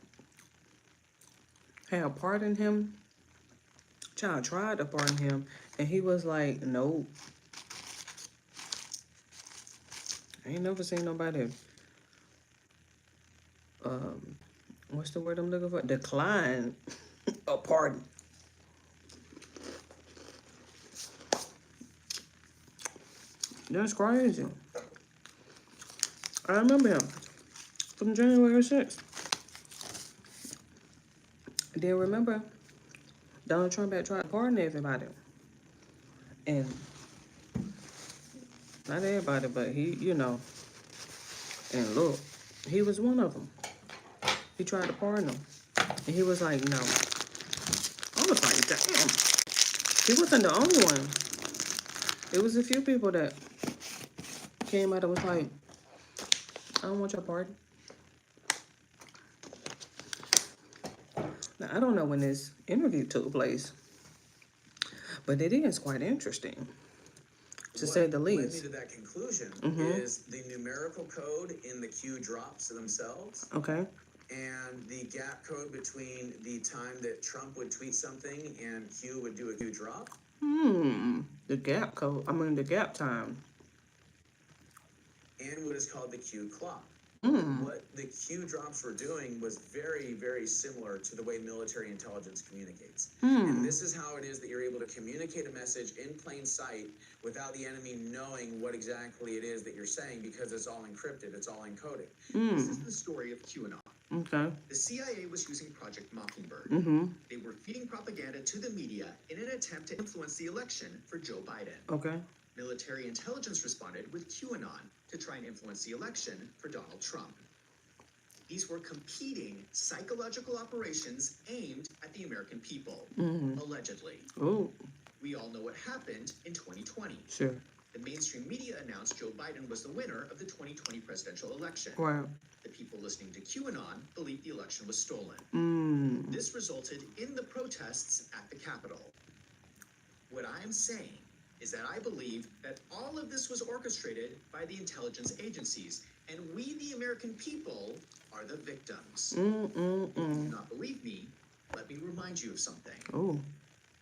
Speaker 1: had pardoned him. Child tried to pardon him, and he was like, nope. I ain't never seen nobody, what's the word I'm looking for? Decline a pardon. That's crazy. I remember him from January 6th. Then remember, Donald Trump had tried to pardon everybody. And not everybody, but he, you know. And look, he was one of them. He tried to pardon them. And he was like, no. I was like, damn. He wasn't the only one. There was a few people that came out and was like, I don't want your pardon. Now, I don't know when this interview took place, but it is quite interesting, to say the
Speaker 12: What led me
Speaker 1: least.
Speaker 12: to that conclusion is the numerical code in the Q drops themselves
Speaker 1: Okay.
Speaker 12: and the gap code between the time that Trump would tweet something and Q would do a Q drop.
Speaker 1: The gap code, the gap time.
Speaker 12: And what is called the Q clock. What the Q drops were doing was very, very similar to the way military intelligence communicates. And this is how it is that you're able to communicate a message in plain sight without the enemy knowing what exactly it is that you're saying, because it's all encrypted, it's all encoded.
Speaker 2: This is the story of QAnon.
Speaker 1: Okay.
Speaker 2: The CIA was using Project Mockingbird. They were feeding propaganda to the media in an attempt to influence the election for Joe Biden.
Speaker 1: Okay.
Speaker 2: Military intelligence responded with QAnon to try and influence the election for Donald Trump. These were competing psychological operations aimed at the American people, allegedly.
Speaker 1: Oh,
Speaker 2: We all know what happened in 2020.
Speaker 1: sure.
Speaker 2: The mainstream media announced Joe Biden was the winner of the 2020 presidential election.
Speaker 1: Right.
Speaker 2: The people listening to QAnon believed the election was stolen. This resulted in the protests at the Capitol. What I am saying is that I believe that all of this was orchestrated by the intelligence agencies, and we, the American people, are the victims. If you do not believe me, let me remind you of something.
Speaker 1: Oh.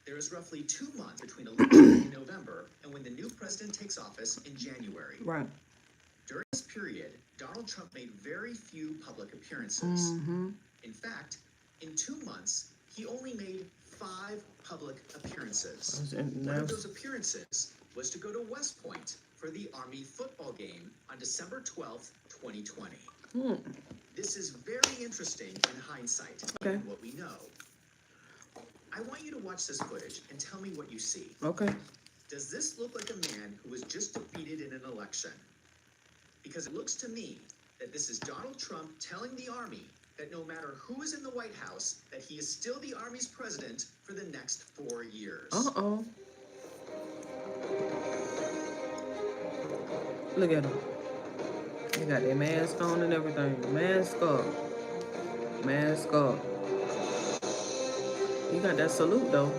Speaker 2: There is roughly 2 months between election in November and when the new president takes office in January.
Speaker 1: Right.
Speaker 2: During this period, Donald Trump made very few public appearances. In fact, in 2 months, he only made 5 public appearances. One of those appearances was to go to West Point for the Army football game on December 12th, 2020. This is very interesting in hindsight, given what we know. I want you to watch this footage and tell me what you see.
Speaker 1: Okay.
Speaker 2: Does this look like a man who was just defeated in an election? Because it looks to me that this is Donald Trump telling the Army that no matter who is in the White House, that he is still the Army's president for the next 4 years.
Speaker 1: Uh-oh. Look at him. They got their mask on and everything. Mask up. Mask up. You got that salute, though.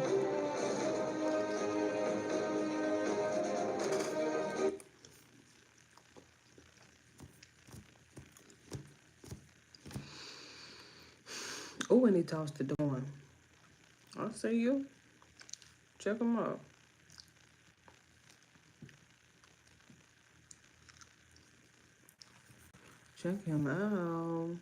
Speaker 1: Oh, and he tossed the door. I see you. Check him out. Check him out.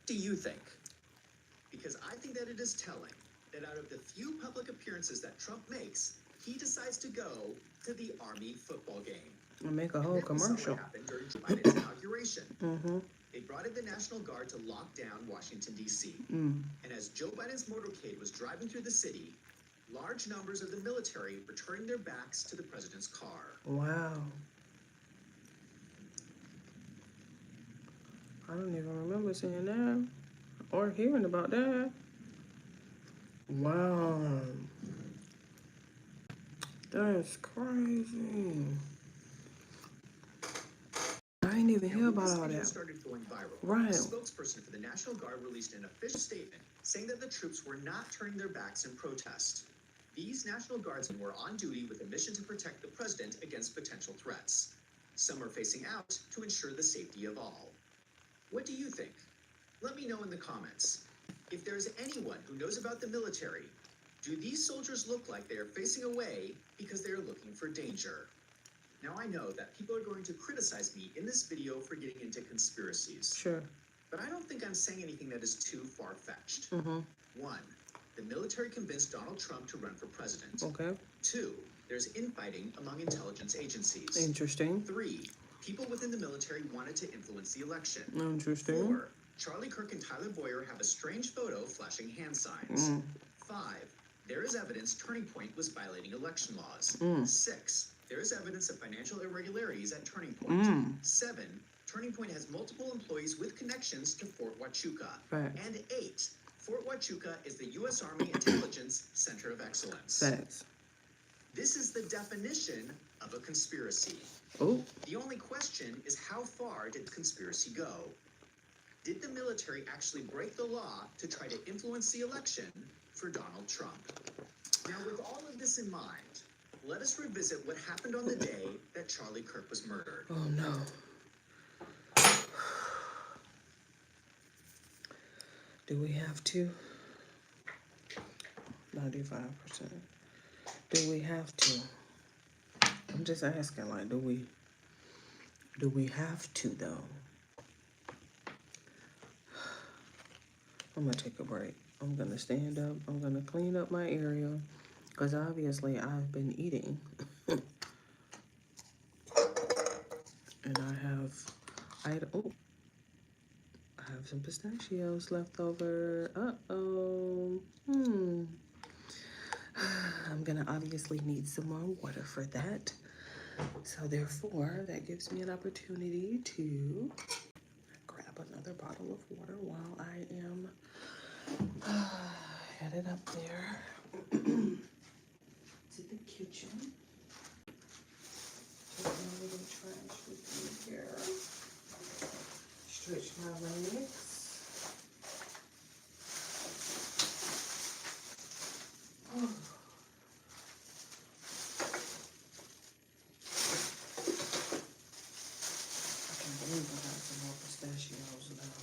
Speaker 2: Do you think? Because I think that it is telling that out of the few public appearances that Trump makes, he decides to go to the Army football game.
Speaker 1: And make a whole
Speaker 2: And then we saw
Speaker 1: commercial.
Speaker 2: what happened during Joe Biden's inauguration.
Speaker 1: Mm-hmm.
Speaker 2: They brought in the National Guard to lock down Washington, D.C.
Speaker 1: Mm.
Speaker 2: And as Joe Biden's motorcade was driving through the city, large numbers of the military were turning their backs to the president's car.
Speaker 1: Wow. I don't even remember seeing that or hearing about that. Wow. That's crazy. I didn't even hear about all
Speaker 2: Video
Speaker 1: that.
Speaker 2: started going viral.
Speaker 1: Right.
Speaker 2: A spokesperson for the National Guard released an official statement saying that the troops were not turning their backs in protest. These National Guardsmen were on duty with a mission to protect the president against potential threats. Some are facing out to ensure the safety of all. What do you think? Let me know in the comments. If there's anyone who knows about the military, do these soldiers look like they are facing away because they are looking for danger? Now I know that people are going to criticize me in this video for getting into conspiracies.
Speaker 1: Sure.
Speaker 2: But I don't think I'm saying anything that is too far-fetched.
Speaker 1: Mm-hmm.
Speaker 2: 1. The military convinced Donald Trump to run for president.
Speaker 1: Okay.
Speaker 2: 2. There's infighting among intelligence agencies.
Speaker 1: Interesting.
Speaker 2: 3. People within the military wanted to influence the election.
Speaker 1: Interesting.
Speaker 2: 4. Charlie Kirk and Tyler Boyer have a strange photo flashing hand signs. 5. There is evidence Turning Point was violating election laws. 6. There is evidence of financial irregularities at Turning Point. 7. Turning Point has multiple employees with connections to Fort Huachuca.
Speaker 1: Facts.
Speaker 2: And 8. Fort Huachuca is the U.S. Army Intelligence Center of Excellence.
Speaker 1: Facts.
Speaker 2: This is the definition of a conspiracy.
Speaker 1: Oh.
Speaker 2: The only question is, how far did the conspiracy go? Did the military actually break the law to try to influence the election for Donald Trump? Now, with all of this in mind, let us revisit what happened on the day that Charlie Kirk was murdered.
Speaker 1: Oh no. Do we have to? 95%. Do we have to? I'm just asking, like, do we have to though? I'm gonna take a break. I'm gonna stand up. I'm gonna clean up my area because obviously I've been eating. And I have some pistachios left over. Uh-oh. I'm gonna obviously need some more water for that. So therefore, that gives me an opportunity to grab another bottle of water while I am headed up there to the kitchen. Take my little trash with me here. Stretch my legs. Oh. I can't believe I got some more pistachios now.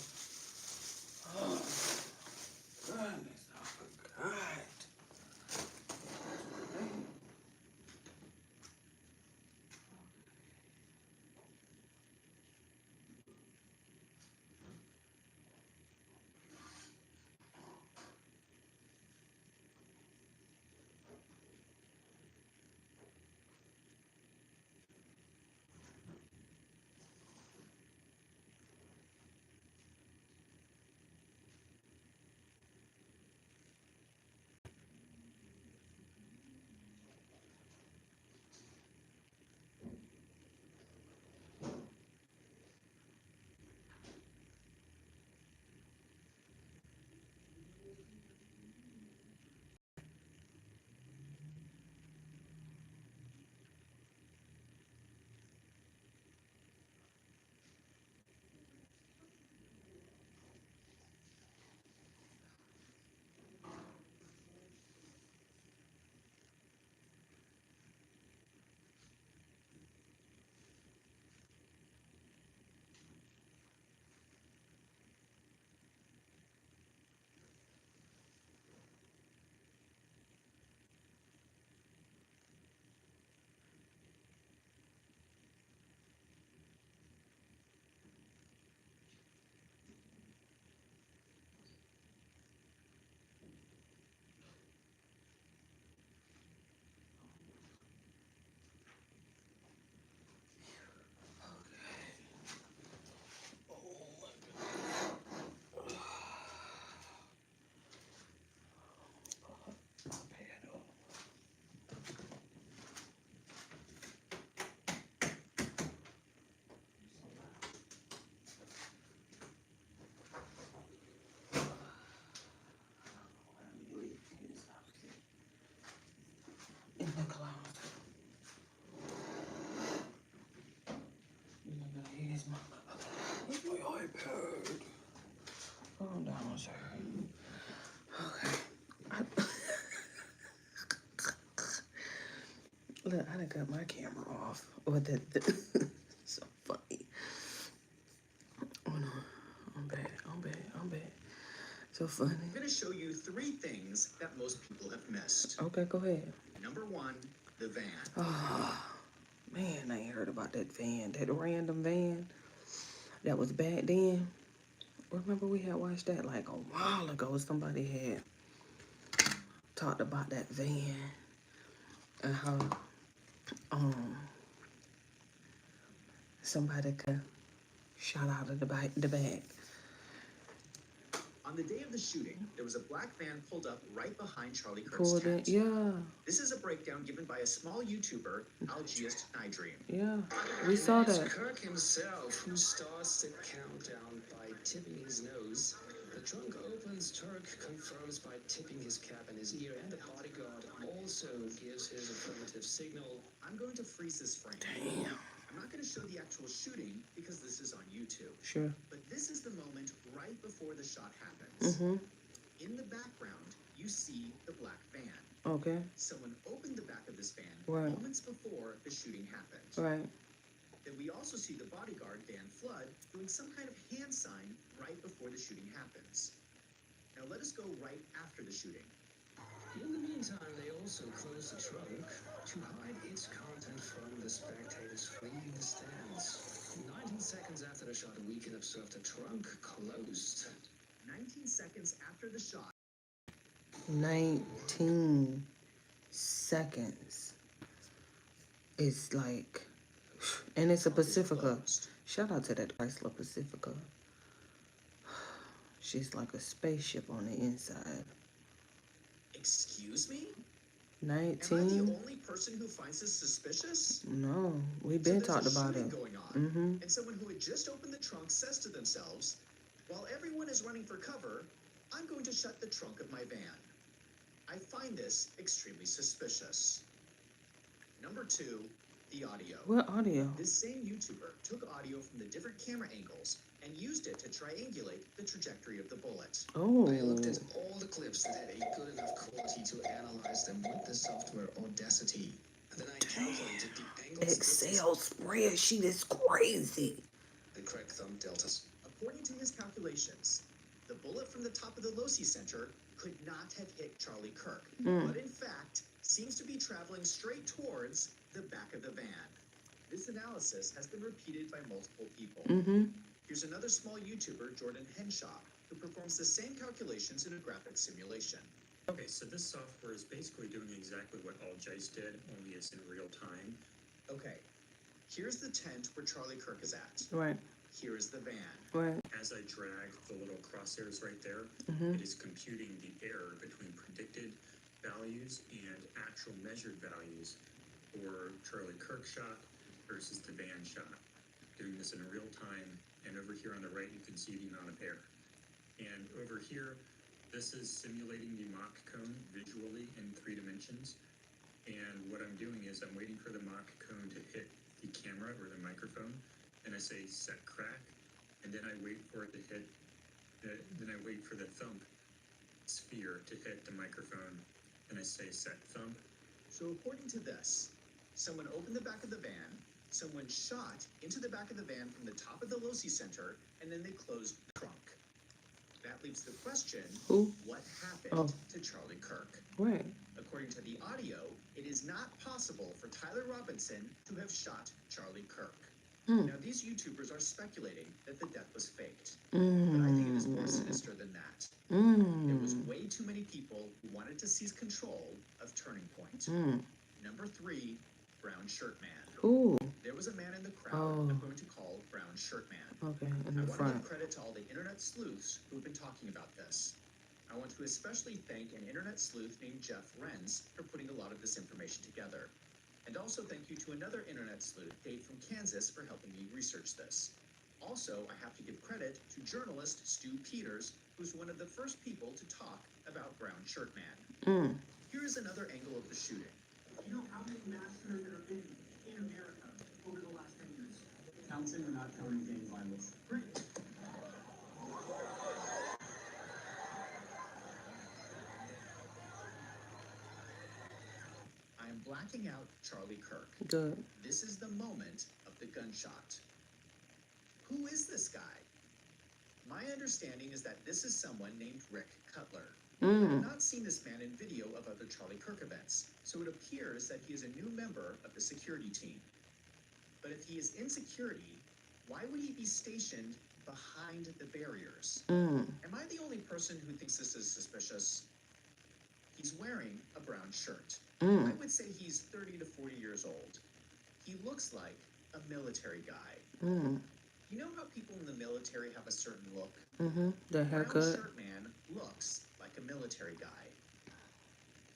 Speaker 1: Calm down, sir. Okay. Look, I done cut my camera off. Or so funny. Oh no. I'm bad. So funny.
Speaker 2: I'm going to show you 3 things that most people have missed.
Speaker 1: Okay, go ahead.
Speaker 2: Number 1, the van.
Speaker 1: Oh, man, I ain't heard about that van. That random van that was back then. Remember we had watched that like a while ago. Somebody had talked about that van and how somebody could shot out of the back.
Speaker 2: On the day of the shooting, there was a black van pulled up right behind Charlie Kirk's
Speaker 1: Pulled it,
Speaker 2: tent.
Speaker 1: yeah,
Speaker 2: This is a breakdown given by a small YouTuber, Algiest Nydream.
Speaker 1: yeah. We saw
Speaker 14: It's
Speaker 1: that.
Speaker 14: Kirk himself who starts the countdown by tipping his nose. The trunk opens, Turk confirms by tipping his cap in his ear, and the bodyguard also gives his affirmative signal.
Speaker 2: I'm going to freeze this frame.
Speaker 1: Damn.
Speaker 2: I'm not going to show the actual shooting because this is on YouTube.
Speaker 1: Sure.
Speaker 2: But this is the moment right before the shot happens.
Speaker 1: Mm-hmm.
Speaker 2: In the background, you see the black van.
Speaker 1: Okay.
Speaker 2: Someone opened the back of this van
Speaker 1: Right.
Speaker 2: moments before the shooting happened.
Speaker 1: Right.
Speaker 2: Then we also see the bodyguard, Dan Flood, doing some kind of hand sign right before the shooting happens. Now let us go right after the shooting.
Speaker 14: In the meantime, they also close the trunk to hide its content from the spectators fleeing the stands. 19 seconds after the shot, we can observe the trunk closed.
Speaker 2: 19 seconds after the shot,
Speaker 1: 19 seconds. It's like, and it's a Pacifica. Shout out to that Chrysler Pacifica. She's like a spaceship on the inside.
Speaker 2: excuse me? Am I
Speaker 1: 19?
Speaker 2: the only person who finds this suspicious?
Speaker 1: No, we've
Speaker 2: So
Speaker 1: been
Speaker 2: there's
Speaker 1: talked
Speaker 2: a
Speaker 1: about
Speaker 2: shooting
Speaker 1: it.
Speaker 2: going on,
Speaker 1: Mm-hmm.
Speaker 2: and someone who had just opened the trunk says to themselves, while everyone is running for cover, I'm going to shut the trunk of my van. I find this extremely suspicious. Number 2, the audio.
Speaker 1: What audio?
Speaker 2: This same YouTuber took audio from the different camera angles and used it to triangulate the trajectory of the bullet.
Speaker 1: Oh.
Speaker 14: I looked at all the clips that had a good enough quality to analyze them with the software Audacity. And then I calculated the angles.
Speaker 1: Excel spreadsheet is crazy.
Speaker 14: The correct thumb deltas.
Speaker 2: According to his calculations, the bullet from the top of the Losi Center could not have hit Charlie Kirk, but in fact seems to be traveling straight towards the back of the van. This analysis has been repeated by multiple people.
Speaker 1: Mm-hmm.
Speaker 2: Here's another small YouTuber, Jordan Henshaw, who performs the same calculations in a graphic simulation.
Speaker 15: Okay, so this software is basically doing exactly what Algiest did, only it's in real time.
Speaker 2: Okay, here's the tent where Charlie Kirk is at.
Speaker 1: Right.
Speaker 2: Here is the van.
Speaker 1: Right.
Speaker 15: As I drag the little crosshairs right there,
Speaker 1: Mm-hmm.
Speaker 15: it is computing the error between predicted values and actual measured values for Charlie Kirk shot versus the van shot. Doing this in real time, and over here on the right you can see the amount of error. And over here, this is simulating the Mach cone visually in 3 dimensions. And what I'm doing is I'm waiting for the Mach cone to hit the camera or the microphone, and I say set crack, and then I wait for it to hit, then I wait for the thump sphere to hit the microphone, and I say set thump.
Speaker 2: So according to this, someone opened the back of the van, someone shot into the back of the van from the top of the Losi Center, and then they closed the trunk. That leaves the question,
Speaker 1: Who?
Speaker 2: what happened
Speaker 1: Oh.
Speaker 2: to Charlie Kirk?
Speaker 1: Right.
Speaker 2: According to the audio, it is not possible for Tyler Robinson to have shot Charlie Kirk.
Speaker 1: Mm.
Speaker 2: Now, these YouTubers are speculating that the death was faked, but I think it is more sinister than that. There was way too many people who wanted to seize control of Turning Point. Number 3, Brown Shirt Man.
Speaker 1: Who?
Speaker 2: There was a man in the crowd
Speaker 1: Oh.
Speaker 2: I'm going to call Brown Shirt Man.
Speaker 1: Okay, in
Speaker 2: I
Speaker 1: the
Speaker 2: want to
Speaker 1: front.
Speaker 2: give credit to all the internet sleuths who've been talking about this. I want to especially thank an internet sleuth named Jeff Renz for putting a lot of this information together. And also thank you to another internet sleuth, Dave from Kansas, for helping me research this. Also, I have to give credit to journalist Stu Peters, who's one of the first people to talk about Brown Shirt Man. Here is another angle of the shooting.
Speaker 16: You know how many massacres there have been in America over the last 10 years? Counting or not counting gang violence? Great.
Speaker 2: blacking out Charlie Kirk.
Speaker 1: Good.
Speaker 2: This is the moment of the gunshot. Who is this guy? My understanding is that this is someone named Rick Cutler. I have not seen this man in video of other Charlie Kirk events, so it appears that he is a new member of the security team. But if he is in security, why would he be stationed behind the barriers? Am I the only person who thinks this is suspicious? He's wearing a brown shirt. I would say he's 30 to 40 years old. He looks like a military guy. You know how people in the military have a certain look?
Speaker 1: The
Speaker 2: Brown
Speaker 1: haircut.
Speaker 2: shirt man looks like a military guy.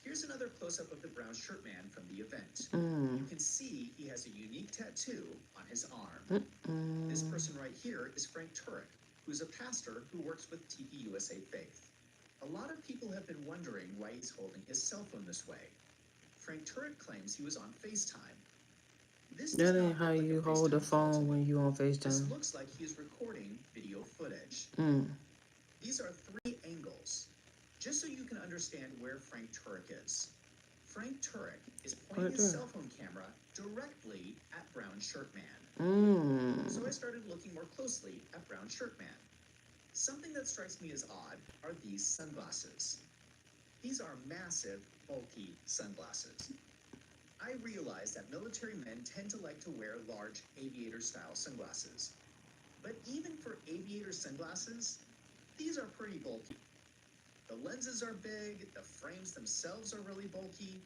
Speaker 2: Here's another close-up of the brown shirt man from the event. You can see he has a unique tattoo on his arm. This person right here is Frank Turek, who's a pastor who works with TPUSA Faith. A lot of people have been wondering why he's holding his cell phone this way. Frank Turek claims he was on FaceTime. This does
Speaker 1: That
Speaker 2: not
Speaker 1: ain't how
Speaker 2: look like a
Speaker 1: you hold the
Speaker 2: FaceTime call to
Speaker 1: phone
Speaker 2: me.
Speaker 1: when you on
Speaker 2: This
Speaker 1: FaceTime.
Speaker 2: looks like he is recording video footage. These are 3 angles, just so you can understand where Frank Turek is. Frank Turek is pointing
Speaker 1: Right
Speaker 2: his
Speaker 1: there.
Speaker 2: cell phone camera directly at Brown Shirt Man. So I started looking more closely at Brown Shirt Man. Something that strikes me as odd are these sunglasses. These are massive, bulky sunglasses. I realize that military men tend to like to wear large aviator-style sunglasses. But even for aviator sunglasses, these are pretty bulky. The lenses are big, the frames themselves are really bulky.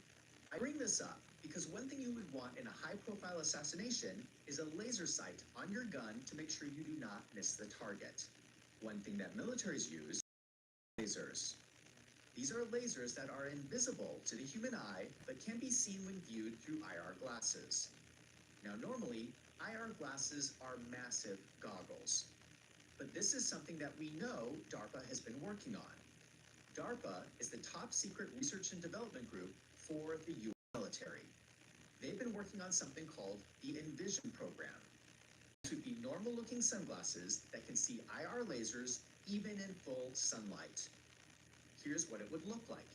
Speaker 2: I bring this up because one thing you would want in a high-profile assassination is a laser sight on your gun to make sure you do not miss the target. One thing that militaries use is lasers. These are lasers that are invisible to the human eye, but can be seen when viewed through IR glasses. Now, normally, IR glasses are massive goggles. But this is something that we know DARPA has been working on. DARPA is the top secret research and development group for the U.S. military. They've been working on something called the Envision program. These would be normal-looking sunglasses that can see IR lasers even in full sunlight. Here's what it would look like.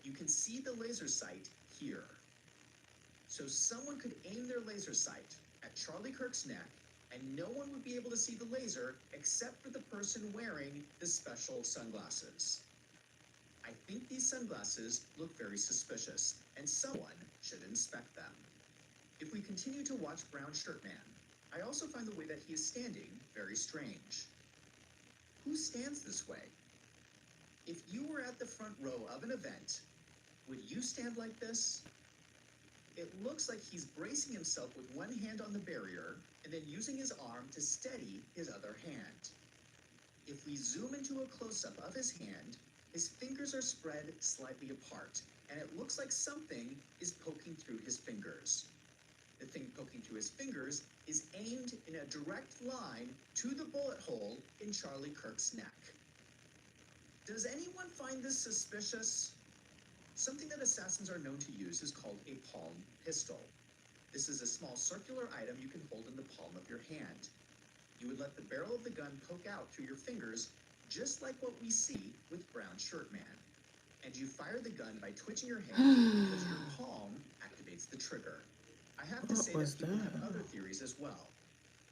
Speaker 2: You can see the laser sight here. So someone could aim their laser sight at Charlie Kirk's neck, and no one would be able to see the laser except for the person wearing the special sunglasses. I think these sunglasses look very suspicious, and someone should inspect them. If we continue to watch Brown Shirt Man, I also find the way that he is standing very strange. Who stands this way? If you were at the front row of an event, would you stand like this? It looks like he's bracing himself with one hand on the barrier and then using his arm to steady his other hand. If we zoom into a close-up of his hand, his fingers are spread slightly apart, and it looks like something is poking through his fingers. The thing poking through his fingers is aimed in a direct line to the bullet hole in Charlie Kirk's neck. Does anyone find this suspicious? Something that assassins are known to use is called a palm pistol. This is a small circular item you can hold in the palm of your hand. You would let the barrel of the gun poke out through your fingers, just like what we see with Brown Shirt Man. And you fire the gun by twitching your hand because your palm activates the trigger. I have to say that people have other theories as well.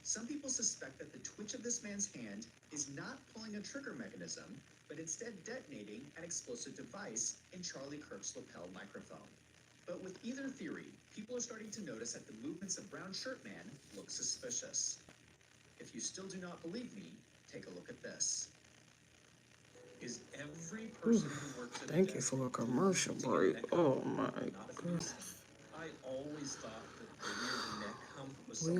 Speaker 2: Some people suspect that the twitch of this man's hand is not pulling a trigger mechanism, but instead detonating an explosive device in Charlie Kirk's lapel microphone. But with either theory, people are starting to notice that the movements of Brown Shirt Man look suspicious. If you still do not believe me, take a look at this. Is every person who works at a
Speaker 1: Thank you
Speaker 2: desk
Speaker 1: for a commercial break. Oh my goodness.
Speaker 2: I always thought that the weird neck hump was something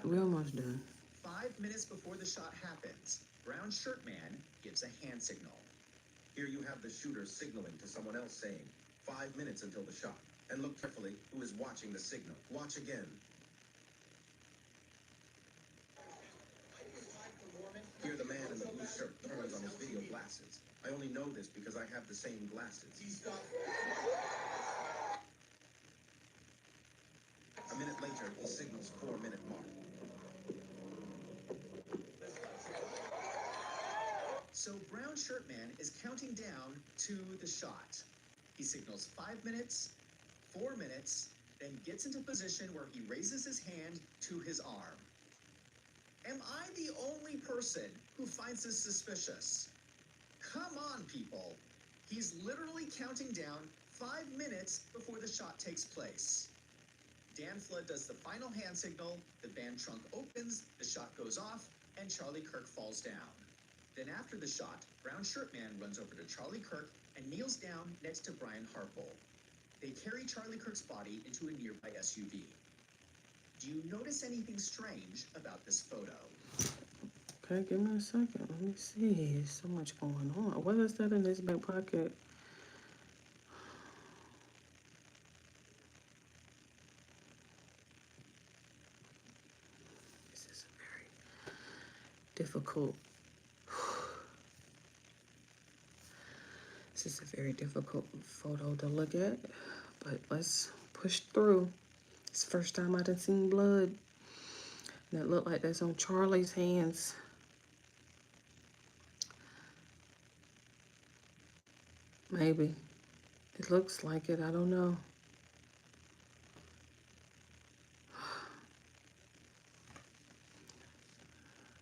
Speaker 1: We almost done.
Speaker 2: 5 minutes before the shot happens, Brown Shirt Man gives a hand signal. Here you have the shooter signaling to someone else saying, 5 minutes until the shot. And look carefully who is watching the signal. Watch again. Here the man in the blue shirt turns on his video glasses. I only know this because I have the same glasses. A minute later, he signals 4-minute mark. So Brown Shirt Man is counting down to the shot. He signals 5 minutes, 4 minutes, then gets into position where he raises his hand to his arm. Am I the only person who finds this suspicious? Come on, people. He's literally counting down 5 minutes before the shot takes place. Dan Flood does the final hand signal, the van trunk opens, the shot goes off, and Charlie Kirk falls down. Then after the shot, Brown Shirt Man runs over to Charlie Kirk and kneels down next to Brian Harpole. They carry Charlie Kirk's body into a nearby SUV. Do you notice anything strange about this photo?
Speaker 1: Okay, give me a second. Let me see. There's so much going on. What is that in his back pocket? This is a very difficult. This is a very difficult photo to look at, but let's push through. It's the first time I done seen blood. And it looked like that's on Charlie's hands. Maybe. It looks like it, I don't know.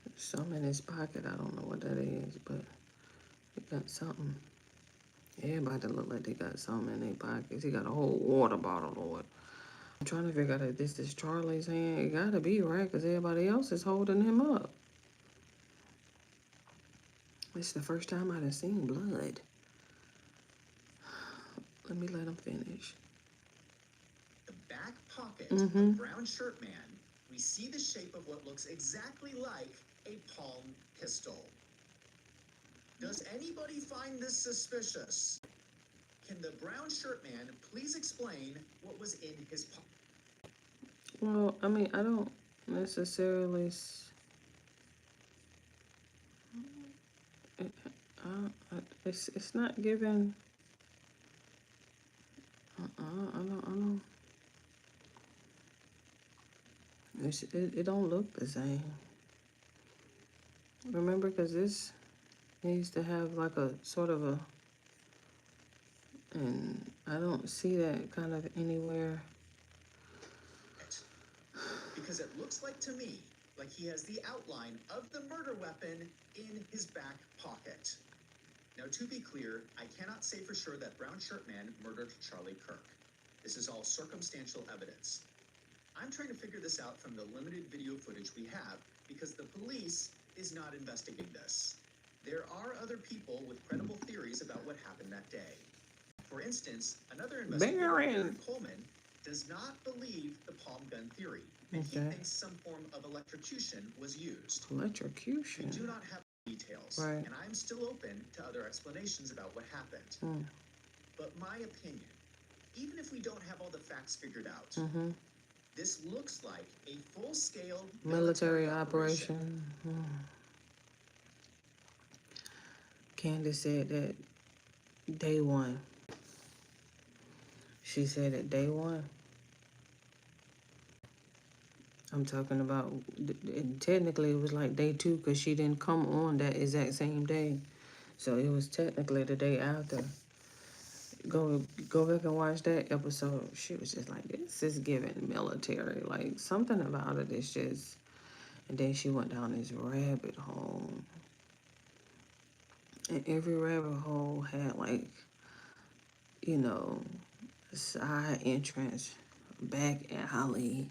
Speaker 1: There's something in his pocket, I don't know what that is, but he got something. Everybody look like they got something in their pockets. He got a whole water bottle on it. I'm trying to figure out if this is Charlie's hand. It gotta be, right? Because everybody else is holding him up. This is the first time I done seen blood. Let me let him finish.
Speaker 2: The back pocket
Speaker 1: Mhm.
Speaker 2: of Brown Shirt Man, we see the shape of what looks exactly like a palm pistol. Does anybody find this suspicious? Can the Brown Shirt Man please explain what was in his pocket?
Speaker 1: Well, I mean, I don't necessarily. It's not given. I don't. It don't look the same. Remember, because this needs to have like a sort of a, and I don't see that kind of anywhere.
Speaker 2: Because it looks like to me, like he has the outline of the murder weapon in his back pocket. Now, to be clear, I cannot say for sure that Brown Shirt Man murdered Charlie Kirk. This is all circumstantial evidence. I'm trying to figure this out from the limited video footage we have because the police is not investigating this. There are other people with credible theories about what happened that day. For instance, another investigator,
Speaker 1: Baron
Speaker 2: Aaron Coleman, does not believe the palm gun theory, and he
Speaker 1: Okay.
Speaker 2: thinks some form of electrocution was used.
Speaker 1: Electrocution.
Speaker 2: We do not have details,
Speaker 1: Right.
Speaker 2: and I'm still open to other explanations about what happened.
Speaker 1: Mm.
Speaker 2: But my opinion, even if we don't have all the facts figured out,
Speaker 1: Mm-hmm.
Speaker 2: this looks like a full-scale
Speaker 1: Military operation. Candace said that day one. She said it day one. I'm talking about, and technically it was like day two because she didn't come on that exact same day. So it was technically the day after. Go back and watch that episode. She was just like, this is giving military. Like, something about it is just, and then she went down this rabbit hole. And every rabbit hole had like, you know, a side entrance, back alley.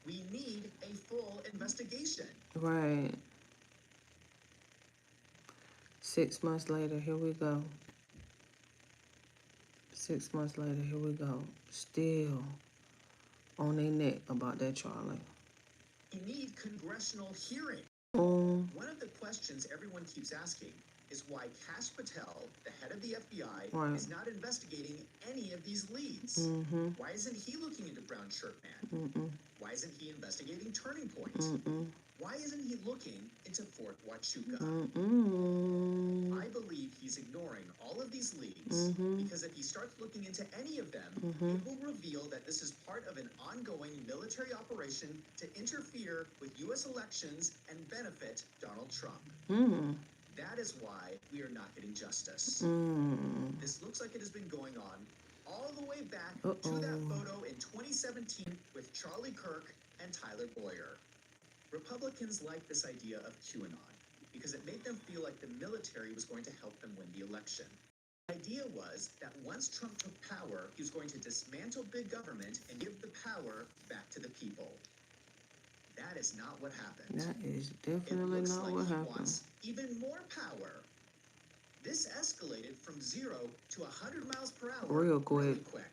Speaker 2: We need a full investigation.
Speaker 1: Right. 6 months later, here we go. 6 months later, here we go. Still on their neck about that Charlie.
Speaker 2: We need congressional hearing.
Speaker 1: Um,
Speaker 2: One of the questions everyone keeps asking is why Kash Patel, the head of the FBI,
Speaker 1: Right.
Speaker 2: is not investigating any of these leads.
Speaker 1: Mm-hmm.
Speaker 2: Why isn't he looking into Brown Shirt Man?
Speaker 1: Mm-mm.
Speaker 2: Why isn't he investigating Turning Point?
Speaker 1: Mm-mm.
Speaker 2: Why isn't he looking into Fort Huachuca?
Speaker 1: Mm-mm.
Speaker 2: I believe he's ignoring all of these leads
Speaker 1: Mhm.
Speaker 2: because if he starts looking into any of them,
Speaker 1: Mhm.
Speaker 2: it will reveal that this is part of an ongoing military operation to interfere with U.S. elections and benefit Donald Trump.
Speaker 1: Mm.
Speaker 2: That is why we are not getting justice. This looks like it has been going on all the way back to that photo in 2017 with Charlie Kirk and Tyler Boyer. Republicans like this idea of QAnon because it made them feel like the military was going to help them win the election. The idea was that once Trump took power, he was going to dismantle big government and give the power back to the people. That is not what happened.
Speaker 1: That is
Speaker 2: It
Speaker 1: definitely
Speaker 2: looks
Speaker 1: not
Speaker 2: like
Speaker 1: what
Speaker 2: he
Speaker 1: happened.
Speaker 2: wants even more power. This escalated from 0 to 100 miles per hour
Speaker 1: Real quick.
Speaker 2: really quick.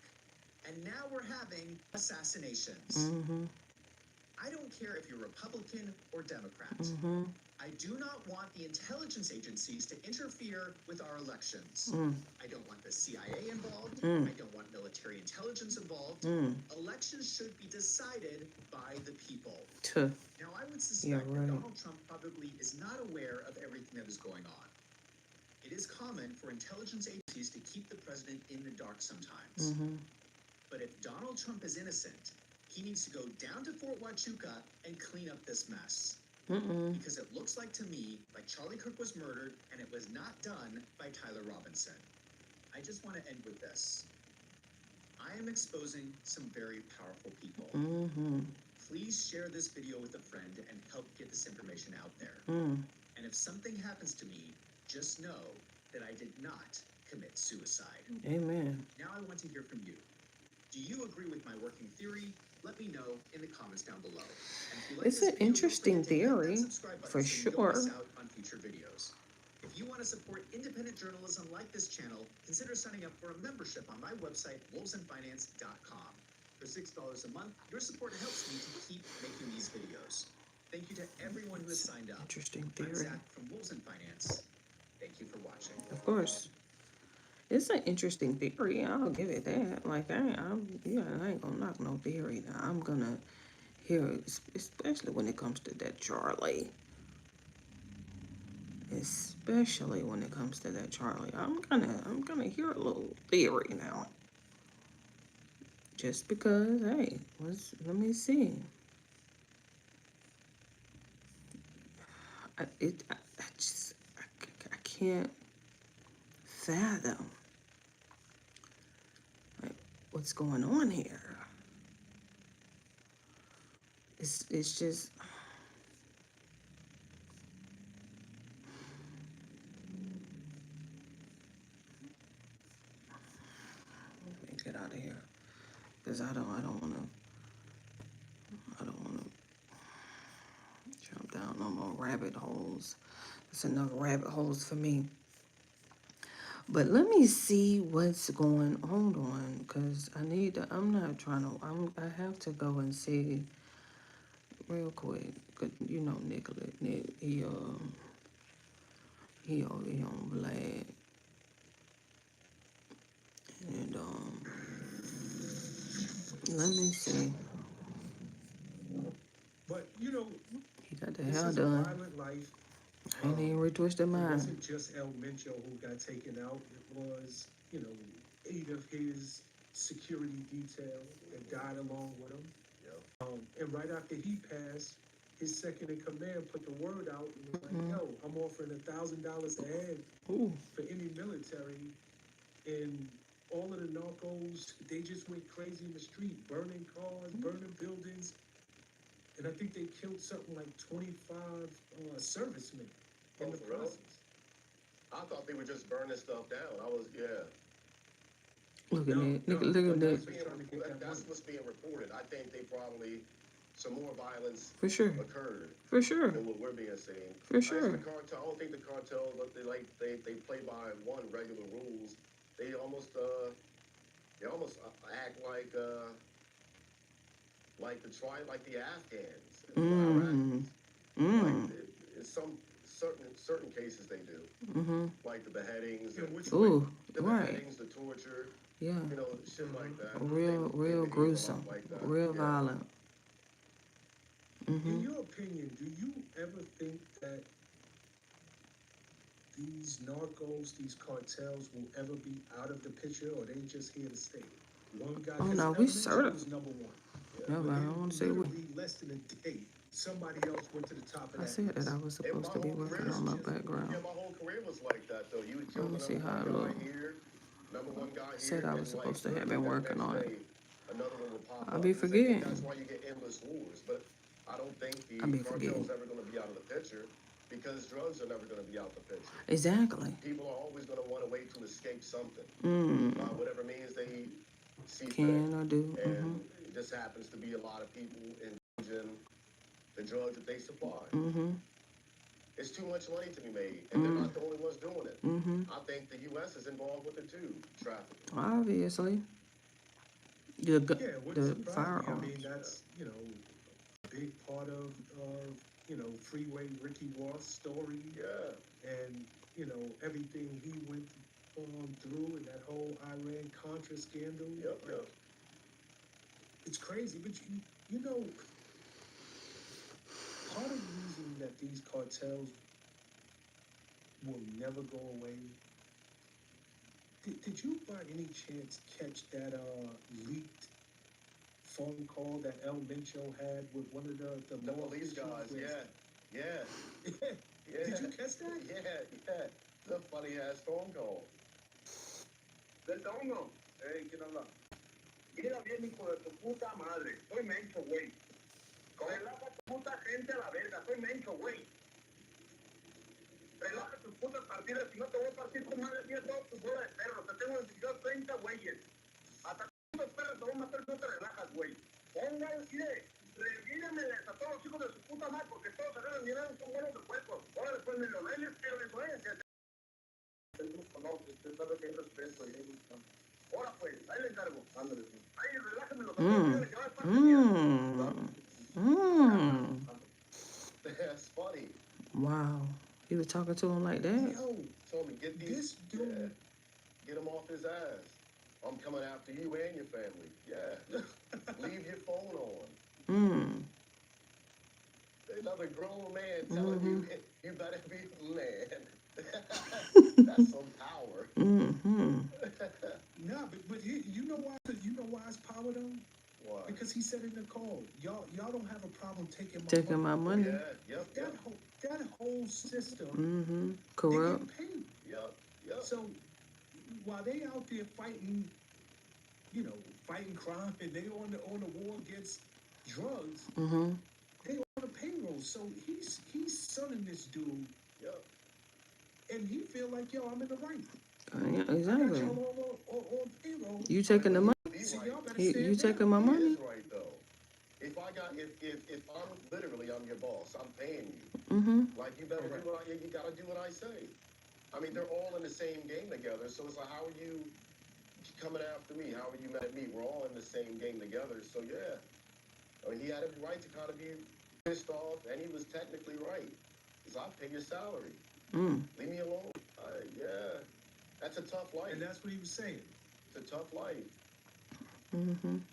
Speaker 2: And now we're having assassinations.
Speaker 1: Mm-hmm.
Speaker 2: I don't care if you're Republican or Democrat.
Speaker 1: Mm-hmm.
Speaker 2: I do not want the intelligence agencies to interfere with our elections. I don't want the CIA involved. I don't want military intelligence involved. Elections should be decided by the people. Now, I would suspect that Donald Trump probably is not aware of everything that is going on. It is common for intelligence agencies to keep the president in the dark sometimes. But if Donald Trump is innocent, he needs to go down to Fort Huachuca and clean up this mess. Because it looks like to me like Charlie Kirk was murdered and it was not done by Tyler Robinson. I just want to end with this. I am exposing some very powerful people. Please share this video with a friend and help get this information out there. And if something happens to me, just know that I did not commit suicide.
Speaker 1: Amen.
Speaker 2: Now I want to hear from you. Do you agree with my working theory? Let me know in the comments down below. And if you like
Speaker 1: It's
Speaker 2: this
Speaker 1: an
Speaker 2: video,
Speaker 1: interesting
Speaker 2: don't forget to hit that
Speaker 1: theory,
Speaker 2: subscribe button
Speaker 1: for
Speaker 2: so you don't miss
Speaker 1: sure.
Speaker 2: out on future videos. If you want to support independent journalism like this channel, consider signing up for a membership on my website, wolvesandfinance.com. For $6 a month, your support helps me to keep making these videos. Thank you to everyone who has signed up.
Speaker 1: Interesting
Speaker 2: I'm
Speaker 1: theory.
Speaker 2: Zach from Wolves and Finance. Thank you for watching.
Speaker 1: Of course. It's an interesting theory. I'll give it that. Like, I ain't gonna knock no theory. Now, I'm gonna hear it, especially when it comes to that Charlie. Especially when it comes to that Charlie. I'm gonna hear a little theory now. Just because, hey, let me see. I can't fathom what's going on here. It's just let me get out of here because I don't want to jump down no more rabbit holes. It's enough rabbit holes for me. But let me see what's going on because I'm not trying to, I have to go and see real quick. You know, Nicholas, he over here on Vlad. And, let me see.
Speaker 10: But, you know,
Speaker 1: He got the
Speaker 10: this
Speaker 1: hair
Speaker 10: is a
Speaker 1: done.
Speaker 10: violent life.
Speaker 1: I ain't even retwisted
Speaker 10: It
Speaker 1: mine.
Speaker 10: wasn't just El Mencho who got taken out. It was, 8 of his security detail that died along with him. And right after he passed, his second in command put the word out and was like, yo, I'm offering $1,000 a head for any military. And all of the narcos, they just went crazy in the street, burning cars, burning buildings. And I think they killed something like 25 servicemen in the process.
Speaker 17: I thought they were just burning stuff down.
Speaker 1: Look at that. Look at that.
Speaker 17: That's what's being reported. I think they probably, some more violence
Speaker 1: For sure.
Speaker 17: occurred
Speaker 1: For sure.
Speaker 17: than what we're being seen.
Speaker 1: For sure.
Speaker 17: The cartel, I don't think the cartel, they play by one regular rules. They almost act like the Afghans. In some certain cases they do. Like the beheadings.
Speaker 1: Ooh,
Speaker 17: the
Speaker 1: right.
Speaker 17: beheadings, the torture.
Speaker 1: Yeah.
Speaker 17: Shit like that.
Speaker 1: Real gruesome. Real violent.
Speaker 10: In your opinion, do you ever think that these narcos, these cartels will ever be out of the picture, or they just here to stay? One guy,
Speaker 1: Oh, no, we
Speaker 10: was
Speaker 1: certain.
Speaker 10: number one.
Speaker 1: No, but I don't want to say what.
Speaker 10: Literally less than a day, somebody else went to the top of
Speaker 1: I
Speaker 10: that
Speaker 1: said
Speaker 10: list.
Speaker 1: that I was supposed to be working on my background.
Speaker 17: Yeah, my whole career was like that, though. You would kill
Speaker 1: Let me
Speaker 17: the
Speaker 1: see
Speaker 17: number
Speaker 1: how
Speaker 17: one
Speaker 1: it
Speaker 17: guy
Speaker 1: look.
Speaker 17: here, number one guy here.
Speaker 1: Said I was
Speaker 17: and,
Speaker 1: supposed to
Speaker 17: like,
Speaker 1: have been
Speaker 17: literally
Speaker 1: working
Speaker 17: that
Speaker 1: on
Speaker 17: next
Speaker 1: it.
Speaker 17: day, another one will pop
Speaker 1: I'll
Speaker 17: up.
Speaker 1: be
Speaker 17: And so I think
Speaker 1: forgetting.
Speaker 17: that's why you get endless wars. But I don't think the
Speaker 1: I'll be
Speaker 17: cartel
Speaker 1: forgetting.
Speaker 17: is ever going to be out of the picture because drugs are never going to be out the picture.
Speaker 1: Exactly.
Speaker 17: People are always going to want a way to escape something, whatever means they see fit.
Speaker 1: Can or do.
Speaker 17: And it just happens to be a lot of people engaged in the drugs that they supply. It's too much money to be made, and they're not the only ones doing it. I think the U.S. is involved with it too, trafficking.
Speaker 1: Obviously.
Speaker 10: Yeah, what
Speaker 1: The
Speaker 10: surprised me, I
Speaker 1: firearms.
Speaker 10: mean, that's, you know, a big part of, you know, Freeway Ricky Ross' story.
Speaker 17: Yeah.
Speaker 10: And, you know, everything he went through and that whole Iran-Contra scandal.
Speaker 17: Yep.
Speaker 10: It's crazy, but you know, part of the reason that these cartels will never go away. Did you by any chance catch that leaked phone call that El Mencho had with one of the
Speaker 17: police guys? Yeah.
Speaker 10: Did you catch that?
Speaker 17: Yeah. The funny ass phone call.
Speaker 18: Delta 1, ¿quién habla? Mira bien, hijo de tu puta madre, soy Mencho, güey. Relaja tu puta gente a la verga, soy Mencho, güey. Relaja tus putas partidas, si no te voy a partir tu madre, tienes todos tus bolas de perros, te tengo identificados 30 güeyes. Hasta los perros te voy a matar, no te relajas, güey. Pongan, mire, revírenmeles a todos los hijos de su puta madre, porque todos agarran dinero, son buenos de puercos. Ahora después me lo ven, pero eso es. No, usted sabe que hay respeto y hay gusto. Ahora pues, ahí le encargo. Ándale. Ahí, relájenmelo.
Speaker 17: That's funny.
Speaker 1: Wow. He was talking to him like that?
Speaker 10: Yo,
Speaker 17: told me, get these, get him off his ass. I'm coming after you and your family. Yeah. Leave your phone on. Another grown man telling you, you better be man. That's some power.
Speaker 10: Nah, but you know why it's power though?
Speaker 17: Why?
Speaker 10: Because he said in the call, y'all don't have a problem taking
Speaker 1: my money.
Speaker 17: Yeah,
Speaker 10: that whole system.
Speaker 1: Corrupt.
Speaker 10: They get paid.
Speaker 17: Yep.
Speaker 10: So while they out there fighting, you know, fighting crime, and they on the war against drugs, they on the payroll. So he's sunning this dude.
Speaker 17: Yep.
Speaker 10: And he feel like, yo, I'm in the right.
Speaker 1: Yeah, exactly.
Speaker 10: I got y'all on payroll.
Speaker 1: You taking the money?
Speaker 10: So y'all better
Speaker 1: You
Speaker 10: stand
Speaker 1: taking
Speaker 10: down.
Speaker 1: my
Speaker 17: He
Speaker 1: money?
Speaker 17: is right though. If I'm literally, I'm your boss, I'm paying you. Like you better do what you gotta do what I say. I mean, they're all in the same game together, so it's like, how are you coming after me? How are you mad at me? We're all in the same game together, so yeah. I mean, he had every right to kind of be pissed off, and he was technically right. Because I pay your salary. Leave me alone. Yeah. That's a tough life.
Speaker 10: And that's what he was saying.
Speaker 17: It's a tough life. And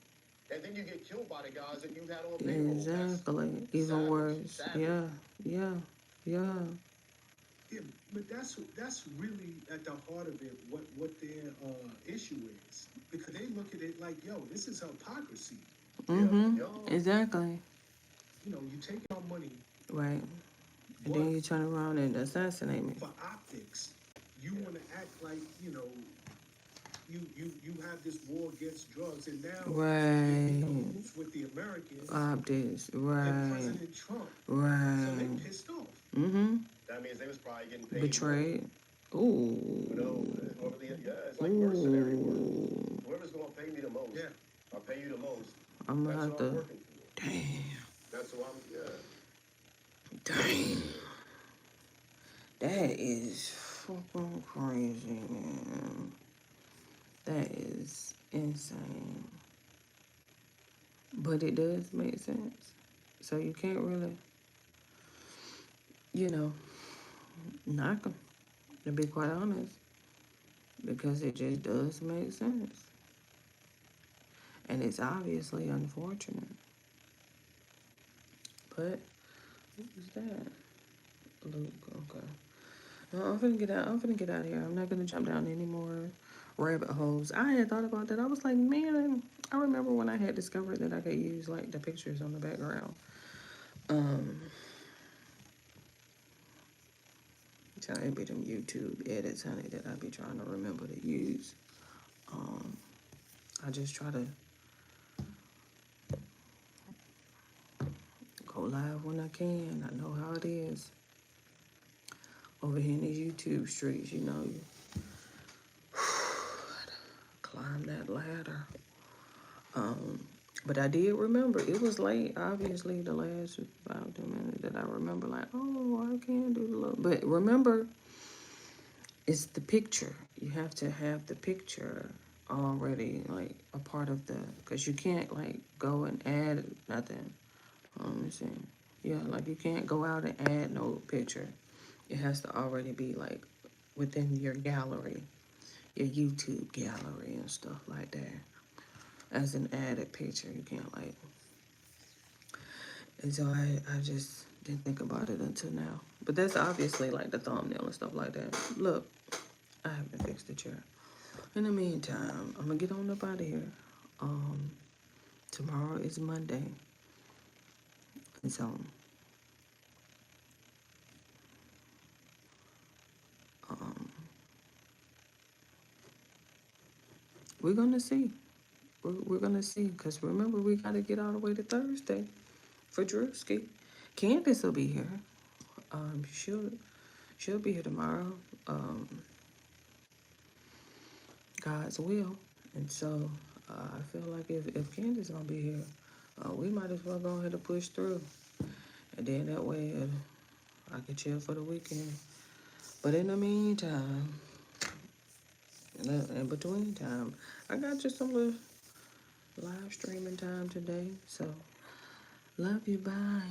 Speaker 17: then you get killed by the guys that you had on payroll.
Speaker 1: Exactly. Even worse. Yeah.
Speaker 10: Yeah, but that's really at the heart of it. What their issue is, because they look at it like, yo, this is hypocrisy.
Speaker 1: Exactly.
Speaker 10: You know, you take our money.
Speaker 1: Right. And then you turn around and assassinate me.
Speaker 10: For optics, you want to act like, you know, you have this war against drugs, and now with the Americans,
Speaker 1: optics,
Speaker 10: and President Trump, so they pissed off.
Speaker 17: That means they was probably getting paid.
Speaker 1: Betrayed.
Speaker 17: Ooh. You know, it's like mercenary work. Whoever's gonna pay me the most, I'll pay you the most.
Speaker 1: I'm gonna have
Speaker 17: what
Speaker 1: to.
Speaker 17: I'm working for.
Speaker 1: Damn.
Speaker 17: That's what I'm.
Speaker 1: Damn. That is fucking crazy, man. That is insane. But it does make sense. So you can't really, you know, knock them, to be quite honest. Because it just does make sense. And it's obviously unfortunate. But, what was that? Luke, okay. No, I'm finna get out of here. I'm not gonna jump down any more rabbit holes. I had thought about that. I was like, man, I remember when I had discovered that I could use like the pictures on the background. So it be them YouTube edits, honey, that I be trying to remember to use. I just try to go live when I can. I know how it is. Over here in these YouTube streets, you know, you climb that ladder. But I did remember, it was late, obviously, the last 5 10 minutes that I remember, like, oh, I can't do the look. But remember, it's the picture. You have to have the picture already, like, a part of the, because you can't, like, go and add nothing. Let me see. Yeah, like, you can't go out and add no picture. It has to already be, like, within your gallery, your YouTube gallery and stuff like that. As an added picture, you can't, like. And so I just didn't think about it until now. But that's obviously, like, the thumbnail and stuff like that. Look, I haven't fixed the chair. In the meantime, I'm going to get on up out of here. Tomorrow is Monday. And so, we're going to see. We're going to see. Because remember, we got to get all the way to Thursday for Drewski. Candace will be here. She'll be here tomorrow. God's will. And so, I feel like if Candace gonna be here, we might as well go ahead and push through. And then that way, I can chill for the weekend. But in the meantime, in between time, I got just some little live streaming time today. So, love you, bye.